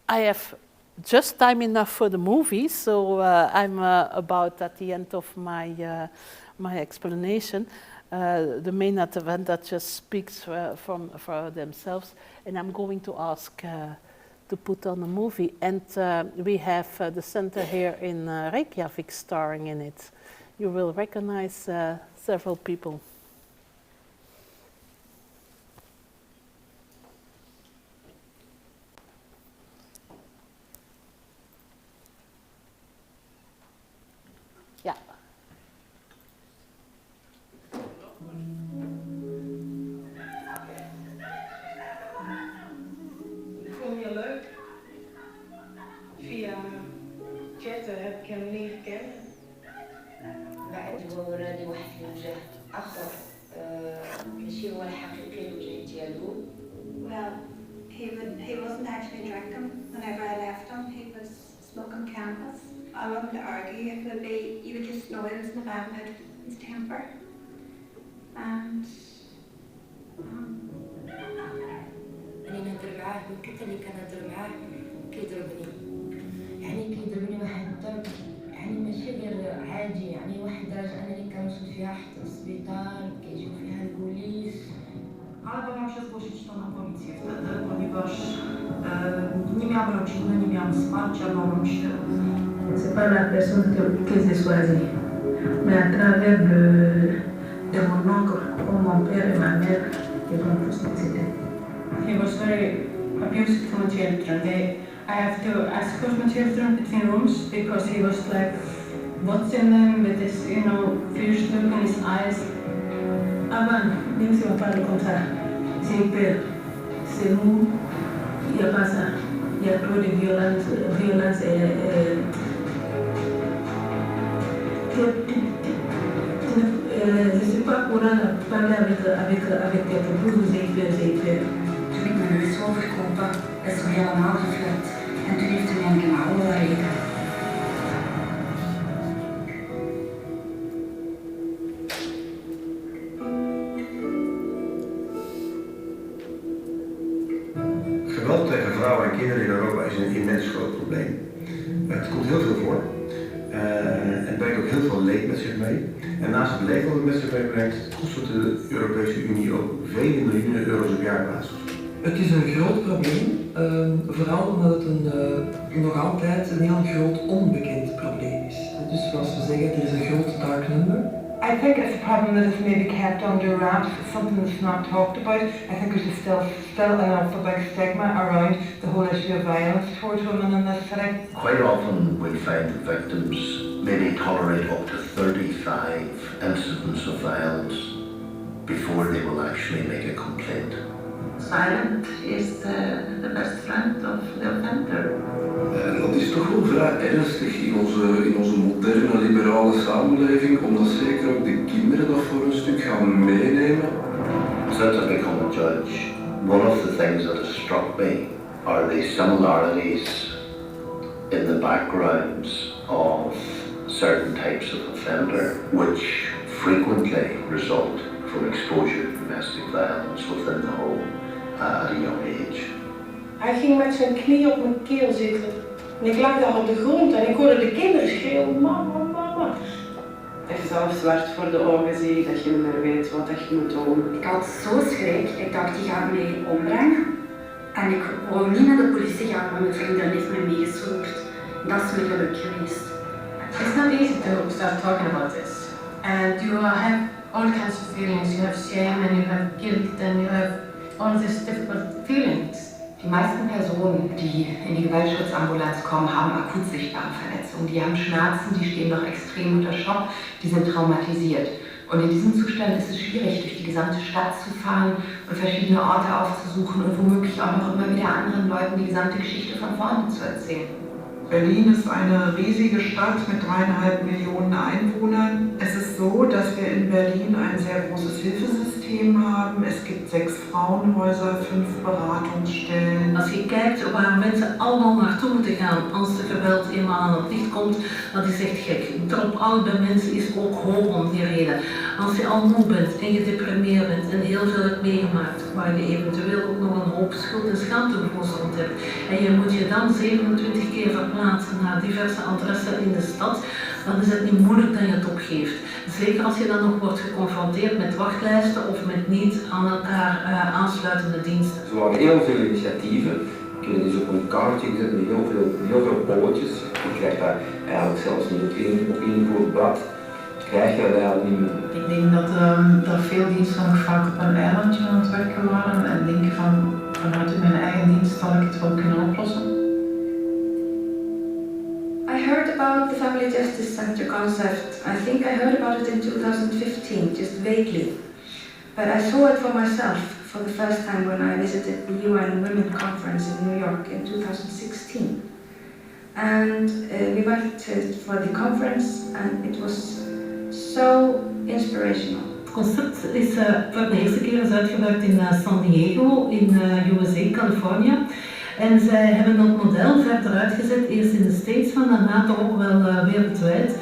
I have just time enough for the movie, so I'm about at the end of my my explanation. The main advantages speaks for themselves, and I'm going to ask to put on a movie. And we have the center here in Reykjavik starring in it. You will recognize several people. Yeah. Vond je leuk? Via chatten heb ik hem leren kennen. بعد هو وراني واحد الوجه آخر ماشي هو الحقيقي الوجه ديالو. Well, he wasn't actually drinking whenever I left him. He was smoking cannabis. I wouldn't argue. It would be, you would just know it was in the bad mood, his temper. And أنا نهضر معاه وكنت اللي كنهضر معاه كيضربني. يعني كيضربني واحد الضرب يعني ماشي غير عادي، يعني واحد الدرجة أنا اللي كنوصل فيها حتى للسبيطار، كيجيو فيها البوليس. Ale bałam się zgłosić to na policję wtedy, ponieważ nie miałam rodziny, nie miałam wsparcia, bałam się. C'est pas la personne que j'ai choisie, mais à travers de mon oncle, mon père et ma mère, ils ont tous décidé. He was very abusive to my children. I have to escort my children between rooms because he was like watching them with this, fierce look in his eyes. Avant, même si on parle comme ça, j'ai peur. C'est mou, il n'y a pas ça. Il y a trop de violence je ne suis pas courant à parler avec quelqu'un pour vous j'ai peur. Toen ik mijn neus wou verkopen, is ze helemaal gevlucht. En toen heeft hij mij een gemaal willen rijden. Geweld tegen vrouwen en kinderen in Europa is een immens groot probleem. Het komt heel veel voor. Het brengt ook heel veel leed met zich mee. En naast het leed dat het met zich meebrengt, kost het de Europese Unie ook vele miljoenen euro's op jaarbasis. Het is een groot probleem, vooral omdat het nog altijd een heel groot onbekend probleem is. Dus zoals we zeggen, er is een groot dark number. I think it's a problem that is maybe kept under wraps, something that's not talked about. I think there's still an awful big stigma around the whole issue of violence towards women in this city. Quite often we find that victims maybe tolerate up to 35 incidents of violence before they will actually make a complaint. Silent is the best friend of the offender. Dat is toch wel vrij ernstig in onze moderne liberale samenleving, omdat zeker ook de kinderen dat voor een stuk gaan meenemen. Since I've become a judge, one of the things that has struck me are the similarities in the backgrounds of certain types of offender, which frequently result from exposure to domestic violence within the home at a young age. Hij ging met zijn knie op mijn keel zitten. En ik lag daar op de grond en ik hoorde de kinderen schreeuwen, mama, mama. Dat je zelf zwart voor de ogen ziet, dat je niet meer weet wat je moet doen. Ik had zo schrik, ik dacht die gaat mij ombrengen. En ik wou niet naar de politie gaan, maar mijn vriendin heeft me meegesleurd. Dat is mijn geluk geweest. It's not easy to start talking about this. And you have all kinds of feelings. You have shame and you have guilt and you have all these difficult feelings. Die meisten Personen, die in die Gewaltschutzambulanz kommen, haben akut sichtbare Verletzungen. Die haben Schmerzen, die stehen noch extrem unter Schock, die sind traumatisiert. Und in diesem Zustand ist es schwierig, durch die gesamte Stadt zu fahren und verschiedene Orte aufzusuchen und womöglich auch noch immer wieder anderen Leuten die gesamte Geschichte von vorne zu erzählen. Berlin ist eine riesige Stadt mit 3,5 Millionen Einwohnern. Es ist so, dass wir in Berlin ein sehr großes Hilfesystem haben. Es gibt 6 Frauenhäuser, 5 Beratungsstellen. Als je kijkt waar mensen allemaal naartoe moeten gaan als de geweld eenmaal aan het licht komt, dat is echt gek. Drop-out bij mensen is ook hoog om die reden. Als je al moe bent en gedeprimeerd bent en heel veel hebt meegemaakt, waar je eventueel ook nog een hoop schuld en schaamtegevoel rond hebt, en je moet je dan 27 keer verplaatsen naar diverse adressen in de stad, dan is het niet moeilijk dat je het opgeeft. Zeker als je dan nog wordt geconfronteerd met wachtlijsten of met niet aan elkaar aansluitende diensten. Er waren heel veel initiatieven. Ik heb dus op een kaartje gezet met heel veel bolletjes. Je krijgt daar eigenlijk zelfs niet op één voor blad. Krijg je dat eigenlijk niet meer. Ik denk dat er veel diensten nog vaak op een eilandje aan het werken waren en denken vanuit mijn eigen dienst zal ik het wel kunnen oplossen. I heard about the Family Justice Center concept. I think I heard about it in 2015, just vaguely. But I saw it for myself for the first time when I visited the UN Women Conference in New York in 2016. And we went for the conference and it was so inspirational. Het concept is voor de eerste keer uitgewerkt in San Diego in USA, Californië. En zij hebben dat model verder uitgezet, eerst in de States, maar daarna toch ook wel wereldwijd.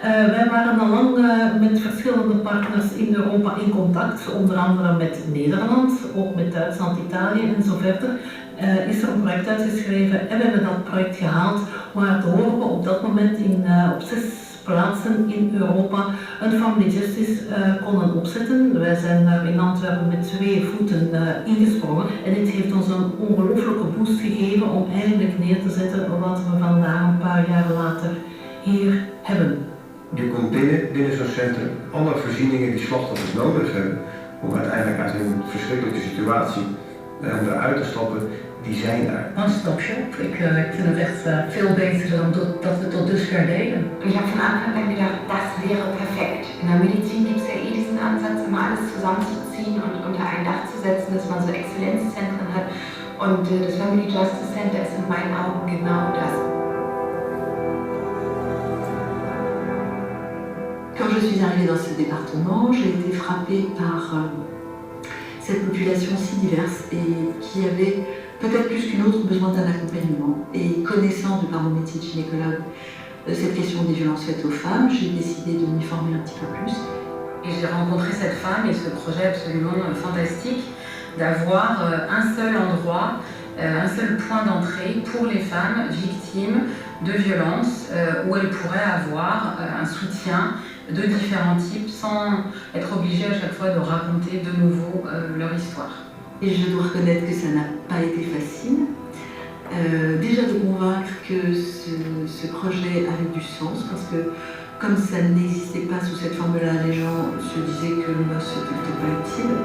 Wij waren al lang met verschillende partners in Europa in contact, onder andere met Nederland, ook met Duitsland, Italië en zo verder. Is er een project uitgeschreven en we hebben dat project gehaald, waardoor we op dat moment op 6 plaatsen in Europa een family justice konden opzetten. Wij zijn daar in Antwerpen met 2 voeten ingesprongen en dit heeft ons een ongelooflijke boost gegeven om eigenlijk neer te zetten wat we vandaag een paar jaar later hier hebben. Je komt binnen zo'n centrum, alle voorzieningen die slachtoffers nodig hebben om uiteindelijk uit hun verschrikkelijke situatie om eruit te stappen, die zijn daar. One-stop shop. Ik vind het echt veel beter dan dat we tot dusver deden. Ich habe von Anfang an gedacht, das wäre perfekt. In der Medizin gibt es ja diesen Ansatz, immer alles zusammenzuziehen und unter ein Dach zu setzen, dass man so Exzellenzzentren hat. Und das Family Justice Center ist in meinen Augen genau das. Quand je suis arrivée dans ce département, j'ai été frappée par cette population si diverse et qui avait peut-être plus qu'une autre besoin d'un accompagnement. Et connaissant de par mon métier de gynécologue cette question des violences faites aux femmes, j'ai décidé de m'y former un petit peu plus. Et j'ai rencontré cette femme et ce projet absolument fantastique d'avoir un seul endroit, un seul point d'entrée pour les femmes victimes de violences où elles pourraient avoir un soutien de différents types sans être obligées à chaque fois de raconter de nouveau leur histoire. Et je dois reconnaître que ça n'a pas été facile. Déjà de convaincre que ce projet avait du sens parce que comme ça n'existait pas sous cette forme-là, les gens se disaient que le noce n'était pas utile.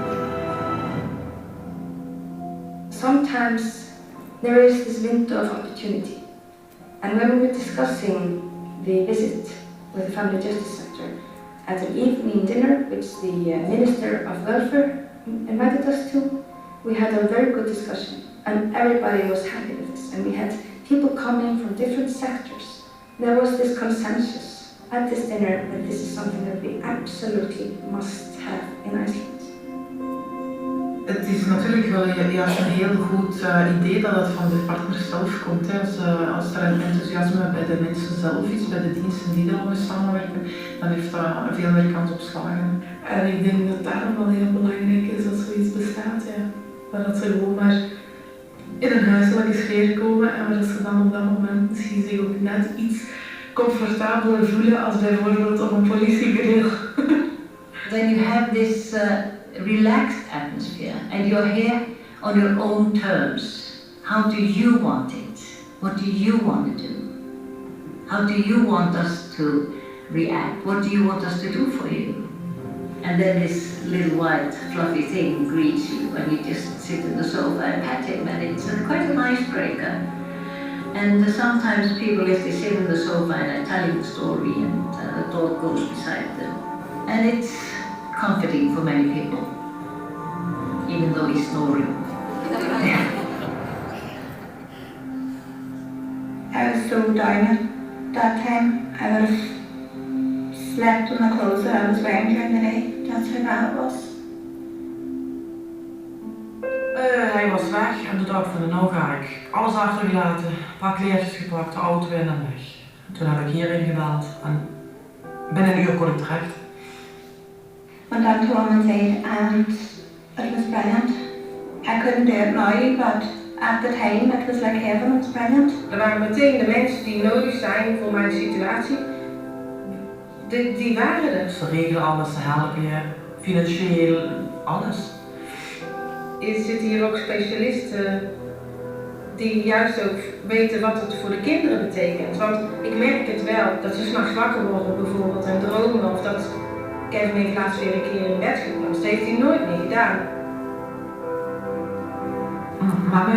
Sometimes there is this window of opportunity. And when we were discussing the visit with the Family Justice Center at an evening dinner which the Minister of Welfare invited us to, we had a very good discussion and everybody was happy with this and we had people coming from different sectors. There was this consensus at this dinner that this is something that we absolutely must have in Iceland. Het is natuurlijk wel juist een heel goed idee dat het van de partners zelf komt. Hè. Als er een enthousiasme bij de mensen zelf is, bij de diensten die er mee samenwerken, dan heeft dat veel meer kans op slagen. En ik denk dat daarom wel heel belangrijk is dat zoiets bestaat. Ja. Maar dat ze gewoon maar in een huiselijke sfeer komen en dat ze dan op dat moment misschien zich ook net iets comfortabeler voelen als bijvoorbeeld op een politiebureau. When you have this relaxed atmosphere and you're here on your own terms, how do you want it? What do you want to do? How do you want us to react? What do you want us to do for you? And then this little white fluffy thing greets you and you just sit in the sofa and pat him and it's quite an icebreaker. And sometimes people, if they sit in the sofa and are telling a story and the dog goes beside them, and it's comforting for many people, even though he's snoring. I was so down at that time. I would have slept in the clothes that I was wearing during the day. That's how bad it was. Hij was weg en de dag van de nou ga ik. Alles achtergelaten, een paar kleertjes gepakt, de auto in en weg. Toen heb ik hierin gebeld en binnen een uur kon ik terecht. Went down to Women's Aid and it was brilliant. I couldn't do it now, but at the time it was like heaven, it was brilliant. Er waren meteen de mensen die nodig zijn voor mijn situatie. Die waren er. Ze regelen alles, ze helpen je, financieel, alles. Er zitten hier ook specialisten die juist ook weten wat het voor de kinderen betekent. Want ik merk het wel, dat ze 's nachts wakker worden bijvoorbeeld en dromen of dat Kevin heeft laatst weer een keer in bed geplast. Dat heeft hij nooit meer gedaan. Mamy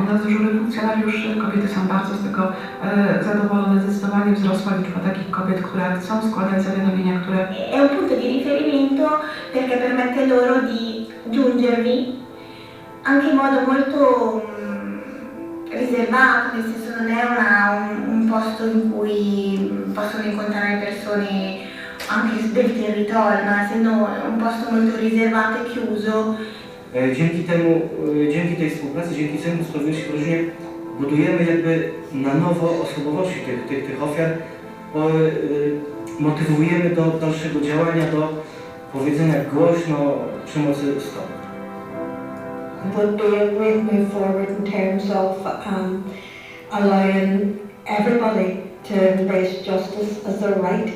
u nas dyżurny funkcjonariuszy, kobiety są bardzo z tego zadowolone, zdecydowanie wzrosła liczba takich kobiet, które chcą składać zawiadomienia, które... È un punto di riferimento perché permette loro di giungervi anche in modo molto riservato, nel senso non è un posto in cui possono incontrare persone anche del territorio, ma essendo un posto molto riservato e chiuso. Dzięki tej współpracy, dzięki Centrum Sprawiedliwości w Groźnie budujemy jakby na nowo osobowości tych ofiar, motywujemy do dalszego działania, do powiedzenia głośno przemocy stop. But they have really moved forward in terms of allowing everybody to embrace justice as their right.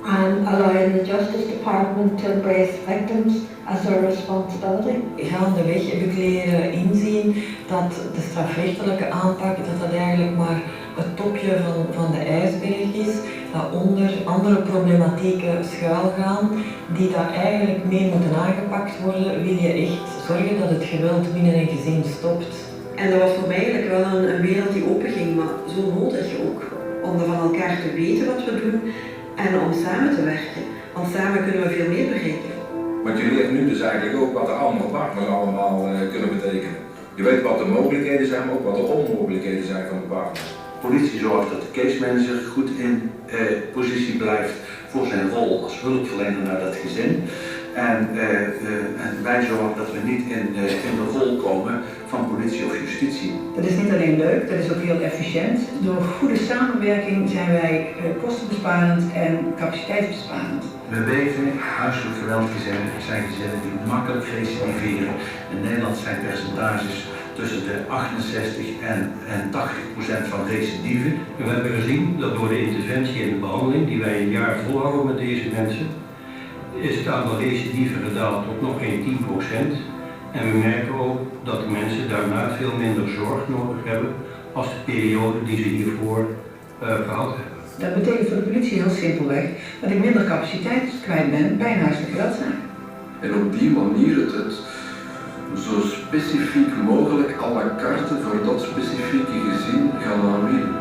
and allowing the Justice Department to embrace victims as their responsibility. Gaandeweg heb ik leren inzien dat de strafrechtelijke aanpak dat eigenlijk maar het topje van de ijsberg is, dat onder andere problematieken schuilgaan die daar eigenlijk mee moeten aangepakt worden, wil je echt zorgen dat het geweld binnen een gezin stopt. En dat was voor mij eigenlijk wel een wereld die openging, maar zo nodig ook. Om van elkaar te weten wat we doen en om samen te werken. Want samen kunnen we veel meer bereiken. Want je leert nu dus eigenlijk ook wat de andere partners allemaal kunnen betekenen. Je weet wat de mogelijkheden zijn, maar ook wat de onmogelijkheden zijn van de partner. Politie zorgt dat de case manager goed in positie blijft voor zijn rol als hulpverlener naar dat gezin. En wij zorgen dat we niet in de rol komen van politie of justitie. Dat is niet alleen leuk, dat is ook heel efficiënt. Door goede samenwerking zijn wij kostenbesparend en capaciteitsbesparend. We weten, huiselijk geweldgezinnen zijn gezinnen die makkelijk recidiveren. In Nederland zijn percentages tussen de 68 en 80% van recidive. We hebben gezien dat door de interventie en de behandeling die wij een jaar volhouden met deze mensen, is het aantal recidieven gedaald tot nog geen 10%. En we merken ook dat de mensen daarna veel minder zorg nodig hebben als de periode die ze hiervoor gehad hebben. Dat betekent voor de politie heel simpelweg dat ik minder capaciteit kwijt ben bij een huiselijke geweldzaak. En op die manier het zo specifiek mogelijk à la carte voor dat specifieke gezin gaan aanbieden.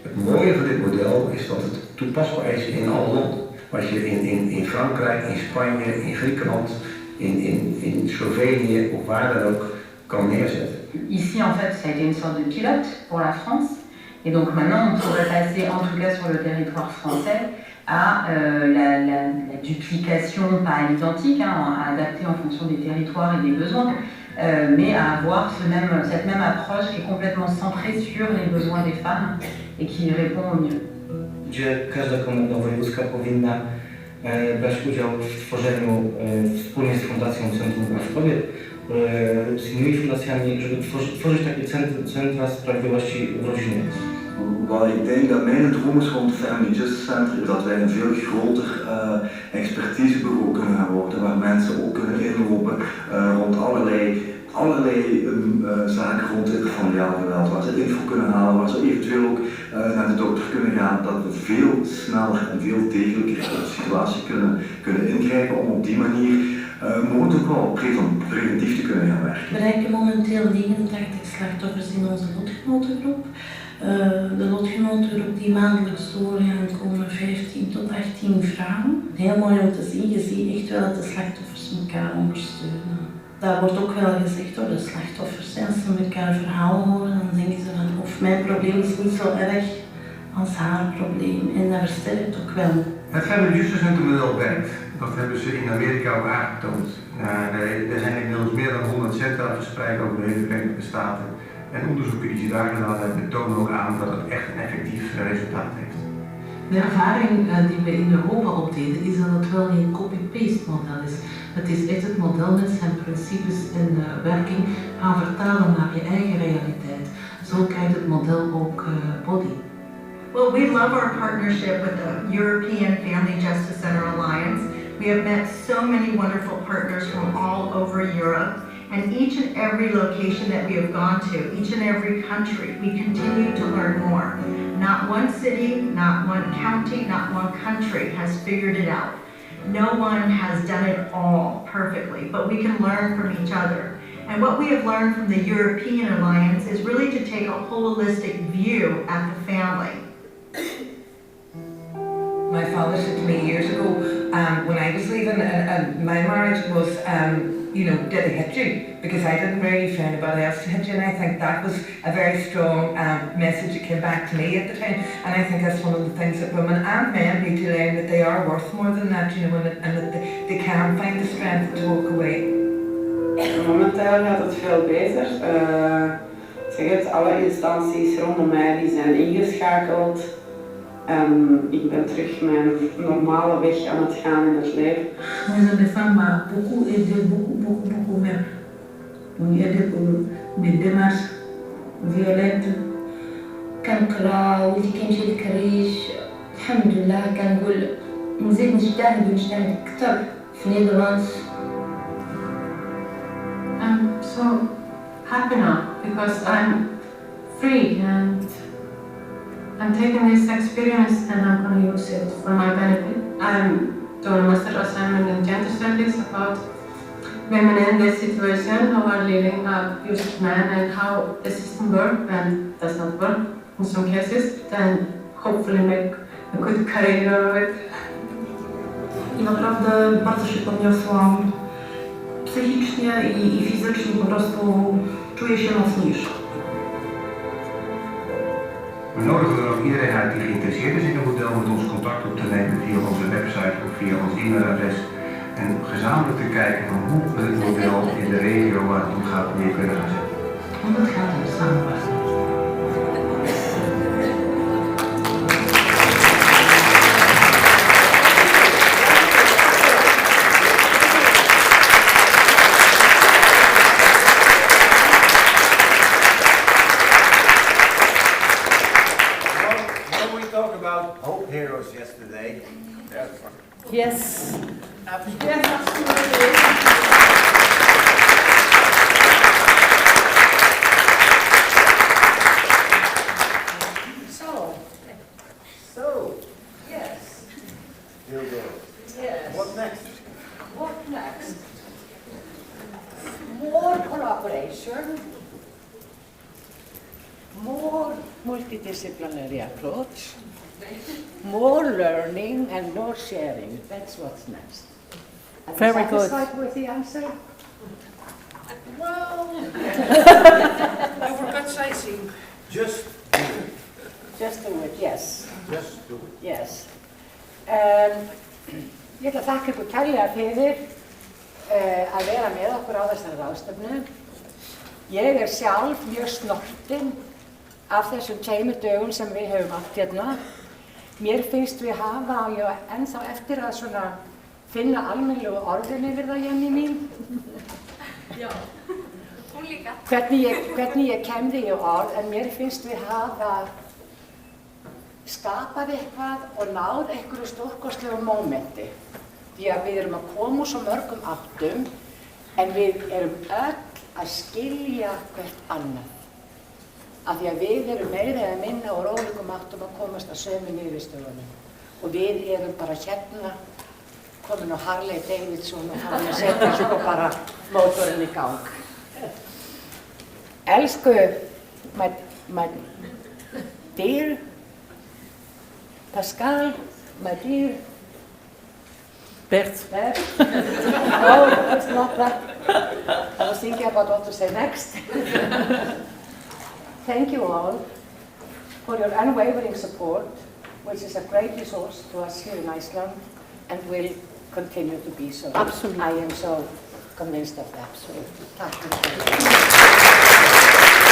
Het mooie van dit model is dat het toepasbaar is in alle landen. Wat je in Frankrijk, in Spanje, in Griekenland, in Slovenië of waar dan ook kan neerzetten. Ici en fait ça a été une sorte de pilote pour la France et donc maintenant on pourrait passer en tout cas sur le territoire français à la duplication, pas à l'identique, à adapter en fonction des territoires et des besoins, mais à avoir cette même approche qui est complètement centrée sur les besoins des femmes et qui répond au mieux. Gdzie każda komenda wojewódzka powinna brać udział w tworzeniu wspólnie z Fundacją Centrum Praw Kobiet, z innymi fundacjami, żeby tworzyć takie centra sprawiedliwości w rodzinie. Wat ik denk dat mijn droom is rond het Family Justice Center is dat wij een veel groter expertisebureau kunnen gaan worden, waar mensen ook kunnen inlopen rond allerlei zaken rond intrafamiliaal geweld, waar ze info kunnen halen, waar ze eventueel ook naar de dokter kunnen gaan, dat we veel sneller en veel degelijker op de situatie kunnen ingrijpen om op die manier mogelijk wel preventief te kunnen gaan werken. We bereiken momenteel 89 slachtoffers in onze lotgenotengroep. De lotgenotengroep die maandelijks doorgaan komen 15 tot 18 vrouwen. Heel mooi om te zien, je ziet echt wel dat de slachtoffers elkaar ondersteunen. Daar wordt ook wel gezegd door de slachtoffers, als ze elkaar verhaal horen, dan denken ze van of mijn probleem is niet zo erg als haar probleem. En dat versterkt ook wel. Het Family Justice Center model werkt. Dat hebben ze in Amerika ook aangetoond. Er zijn inmiddels meer dan 100 centra verspreid over de hele Verenigde Staten. En onderzoeken die ze daar gedaan hebben tonen ook aan dat het echt een effectief resultaat heeft. De ervaring die we in Europa opdeden is dat het wel geen copy-paste model is. Het is echt het model met zijn principes en werking gaan vertalen naar je eigen realiteit. Zo krijgt het model ook body. Well, we love our partnership with the European Family Justice Center Alliance. We have met so many wonderful partners from all over Europe. And each and every location that we have gone to, each and every country, we continue to learn more. Not one city, not one county, not one country has figured it out. No one has done it all perfectly, but we can learn from each other. And what we have learned from the European Alliance is really to take a holistic view at the family. My father said to me years ago, when I was leaving, my marriage was, did he hit you? Because I didn't really find anybody else to hit you, and I think that was a very strong message that came back to me at the time. And I think that's one of the things that women and men need to learn, that they are worth more than that, and that they can find the strength to walk away. Momenteel gaat het veel beter. Alle instanties rondom mij die zijn ingeschakeld. Ik ben terug mijn normale weg aan het gaan in het leven. Nous avons des femmes beaucoup aidé, beaucoup même. On y aide pour mes démarches violettes. كنقرا ولدي كيمشي للكريش الحمد لله كنقول نزيد نجتهد أكثر في نيدرلاندز. I'm so happy now because I'm free and I'm taking this experience and I'm going to use it for my benefit. I'm doing a master assignment in gender studies about women in this situation who are living abused men and how the system works and does not work in some cases, then hopefully make a good career out of it. I naprawdę bardzo się podniosłam psychicznie i fizycznie, po prostu czuję się mocniejsza. We nodigen dan ook iedereen uit die geïnteresseerd is in het model met ons contact op te nemen via onze website of via ons e-mailadres. En gezamenlijk te kijken van hoe we het model in de regio waar het om gaat weer kunnen gaan zetten. Want het gaat om samenwerking. Hope heroes yesterday. Yes. Absolutely. So, yes. Still going. Yes. What next? What next? More collaboration, more multidisciplinary approach, more learning and more sharing. That's what's next. Are you Very good. satisfied with the answer? Well, over sightseeing. Just do it, yes. Just do it. Yes. Ég ætla að þakka ykkur kærlega fyrir að vera með okkur á þessari ráðstefnu. Ég sjálf mjög snortin af þessum 2 dögum sem við höfum átt hérna. Mér finnst við hafa, og ég ennþá eftir að svona finna almennilegu orðin yfir það, Jenny mín. Já, hún líka. Hvernig ég kemði í orð, en mér finnst við hafa skapað eitthvað og náð einhverju stórkostlegu mómenti. Því að við erum að koma úr svo mörgum áttum, en við erum öll að skilja hvert annað. Af því að við erum meira eða minna úr ólíkum áttum að komast að sömu niðurstöðunum. Og við erum bara hérna, komin á Harley Davidson og farin að setja sko bara mótorinn í gang. Elsku, my dear Pascale, my dear Bert. No, it's not that. I was thinking about what to say next. Thank you all for your unwavering support, which is a great resource to us here in Iceland and will continue to be so. Absolutely. I am so convinced of that. Absolutely. Thank you.